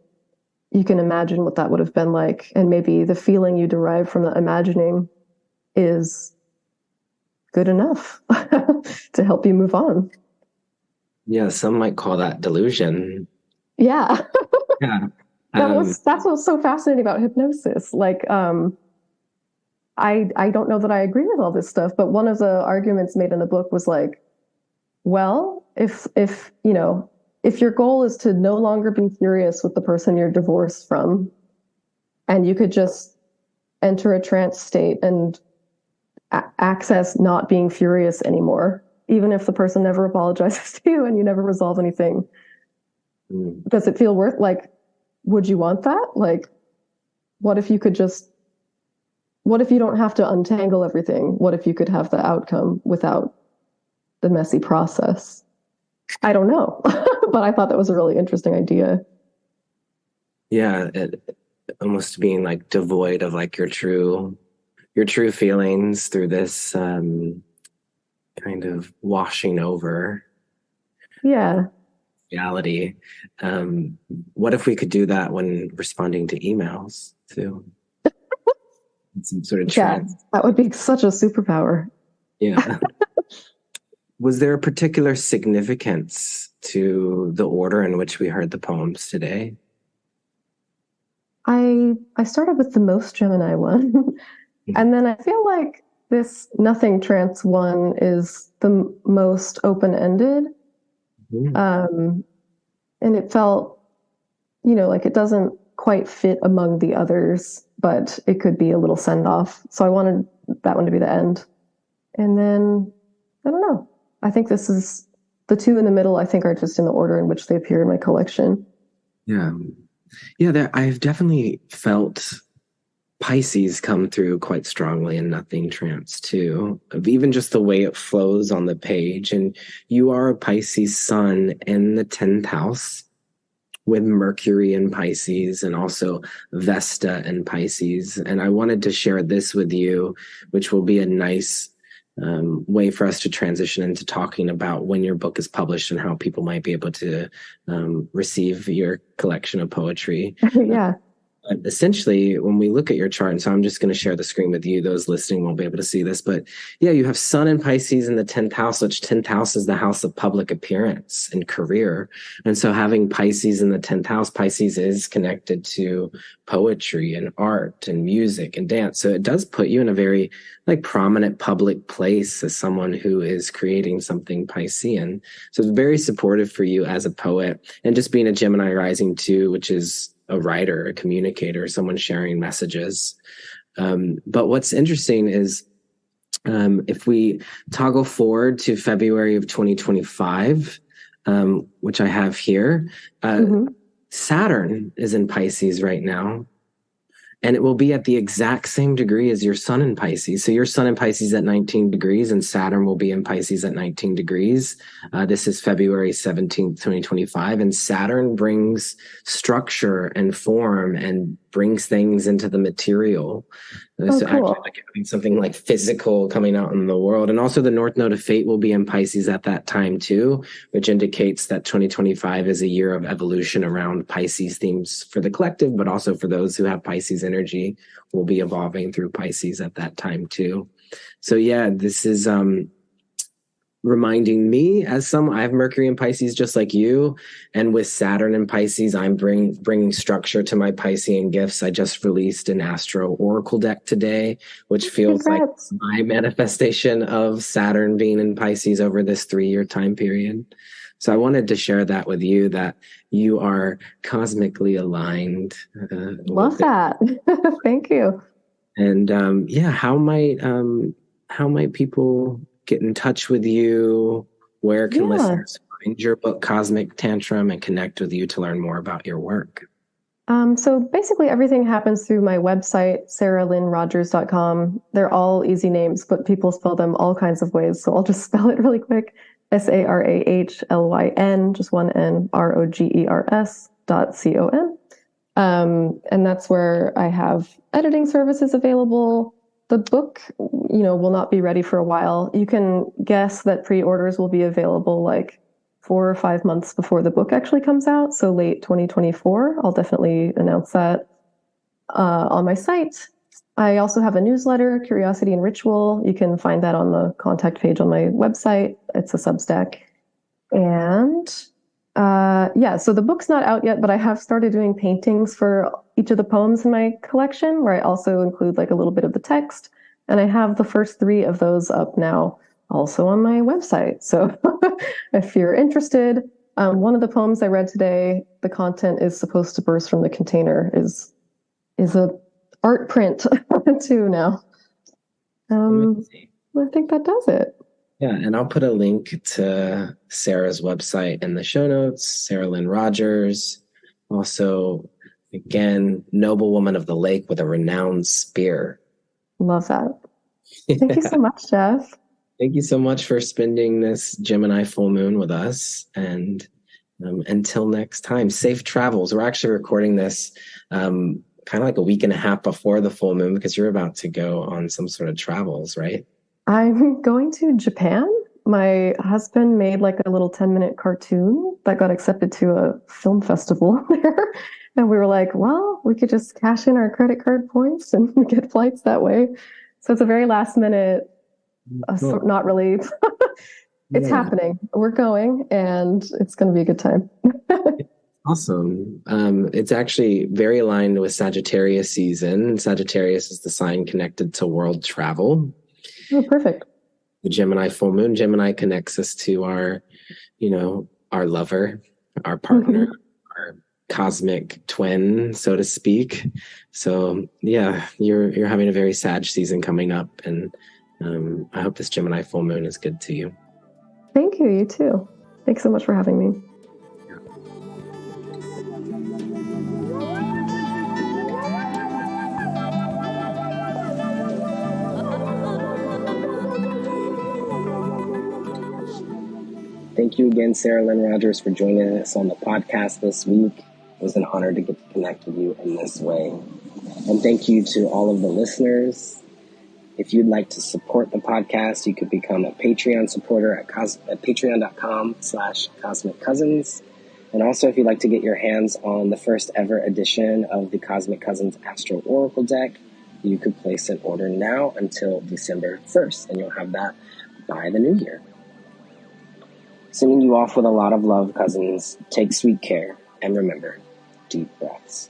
imagine what that would have been like, and maybe the feeling you derive from the imagining is good enough to help you move on. Yeah, some might call that delusion. Yeah. Yeah. That's what's so fascinating about hypnosis. Like, I don't know that I agree with all this stuff, but one of the arguments made in the book was like, well, if your goal is to no longer be furious with the person you're divorced from, and you could just enter a trance state and access not being furious anymore, even if the person never apologizes to you and you never resolve anything, does it feel worth, like, would you want that? Like, what if you don't have to untangle everything? What if you could have the outcome without the messy process? I don't know, but I thought that was a really interesting idea. Yeah, almost being like devoid of like your true feelings through this kind of washing over. Yeah. Reality. What if we could do that when responding to emails too? Some sort of trance. Yeah, that would be such a superpower. Yeah. Was there a particular significance to the order in which we heard the poems today? I started with the most Gemini one, and then I feel like this Nothing Trance one is the most open-ended. And it felt, like it doesn't quite fit among the others, but it could be a little send-off. So I wanted that one to be the end. And then, I don't know. I think this is the two in the middle, I think, are just in the order in which they appear in my collection. Yeah. Yeah, I've definitely felt Pisces come through quite strongly in Nothing Trance too, of even just the way it flows on the page. And you are a Pisces sun in the 10th house with Mercury in Pisces and also Vesta in Pisces. And I wanted to share this with you, which will be a nice way for us to transition into talking about when your book is published and how people might be able to receive your collection of poetry. Yeah. Essentially, when we look at your chart, and so I'm just going to share the screen with you, those listening won't be able to see this, but yeah, you have Sun in Pisces in the 10th house, which 10th house is the house of public appearance and career. And so having Pisces in the 10th house, Pisces is connected to poetry and art and music and dance. So it does put you in a very like prominent public place as someone who is creating something Piscean. So it's very supportive for you as a poet, and just being a Gemini rising too, which is a writer, a communicator, someone sharing messages. But what's interesting is if we toggle forward to February of 2025, which I have here, Saturn is in Pisces right now. And it will be at the exact same degree as your sun in Pisces. So your sun in Pisces at 19 degrees and Saturn will be in Pisces at 19 degrees. This is February 17th, 2025. And Saturn brings structure and form and brings things into the material. So cool. Actually like having something like physical coming out in the world. And also the North Node of Fate will be in Pisces at that time too, which indicates that 2025 is a year of evolution around Pisces themes for the collective, but also for those who have Pisces energy will be evolving through Pisces at that time too. So yeah, this is reminding me I have Mercury in Pisces just like you, and with Saturn in Pisces, I'm bringing structure to my Piscean gifts. I just released an Astro Oracle deck today, which feels Congrats. like my manifestation of Saturn being in Pisces over this 3-year time period. So I wanted to share that with you, that you are cosmically aligned. Love that. Thank you. And how might people get in touch with you? Where can listeners find your book, Cosmic Tantrum, and connect with you to learn more about your work? So basically everything happens through my website, sarahlynrogers.com. They're all easy names, but people spell them all kinds of ways. So I'll just spell it really quick. SARAHLYN, just one N, ROGERS.com. And that's where I have editing services available. The book, will not be ready for a while. You can guess that pre-orders will be available like 4 or 5 months before the book actually comes out. So late 2024. I'll definitely announce that on my site. I also have a newsletter, Curiosity and Ritual. You can find that on the contact page on my website. It's a Substack. And so the book's not out yet, but I have started doing paintings for each of the poems in my collection, where I also include like a little bit of the text. And I have the first 3 of those up now, also on my website. So if you're interested, one of the poems I read today, the content is supposed to burst from the container, is a art print too now. I think that does it. Yeah, and I'll put a link to Sarah's website in the show notes, Sarah Lyn Rogers. Also, again, noble woman of the lake with a renowned spear. Love that. Thank you so much, Jeff. Thank you so much for spending this Gemini full moon with us. And until next time, safe travels. We're actually recording this kind of like a week and a half before the full moon, because you're about to go on some sort of travels, right? I'm going to Japan. My husband made like a little 10-minute cartoon that got accepted to a film festival there. And we were like, well, we could just cash in our credit card points and get flights that way. So it's a very last minute, not really. It's happening. We're going, and it's going to be a good time. Awesome. It's actually very aligned with Sagittarius season. Sagittarius is the sign connected to world travel. Oh, perfect. The Gemini full moon. Gemini connects us to our lover, our partner, our cosmic twin, so to speak. So yeah, you're having a very Sag season coming up, and I hope this Gemini full moon is good to you. Thank you. You too. Thanks so much for having me. Thank you again, Sarah Lyn Rogers, for joining us on the podcast this week. It was an honor to get to connect with you in this way. And thank you to all of the listeners. If you'd like to support the podcast, you could become a Patreon supporter at patreon.com/Cosmic Cousins. And also, if you'd like to get your hands on the first ever edition of the Cosmic Cousins Astro Oracle deck, you could place an order now until December 1st, and you'll have that by the new year. Sending you off with a lot of love, cousins. Take sweet care, and remember, deep breaths.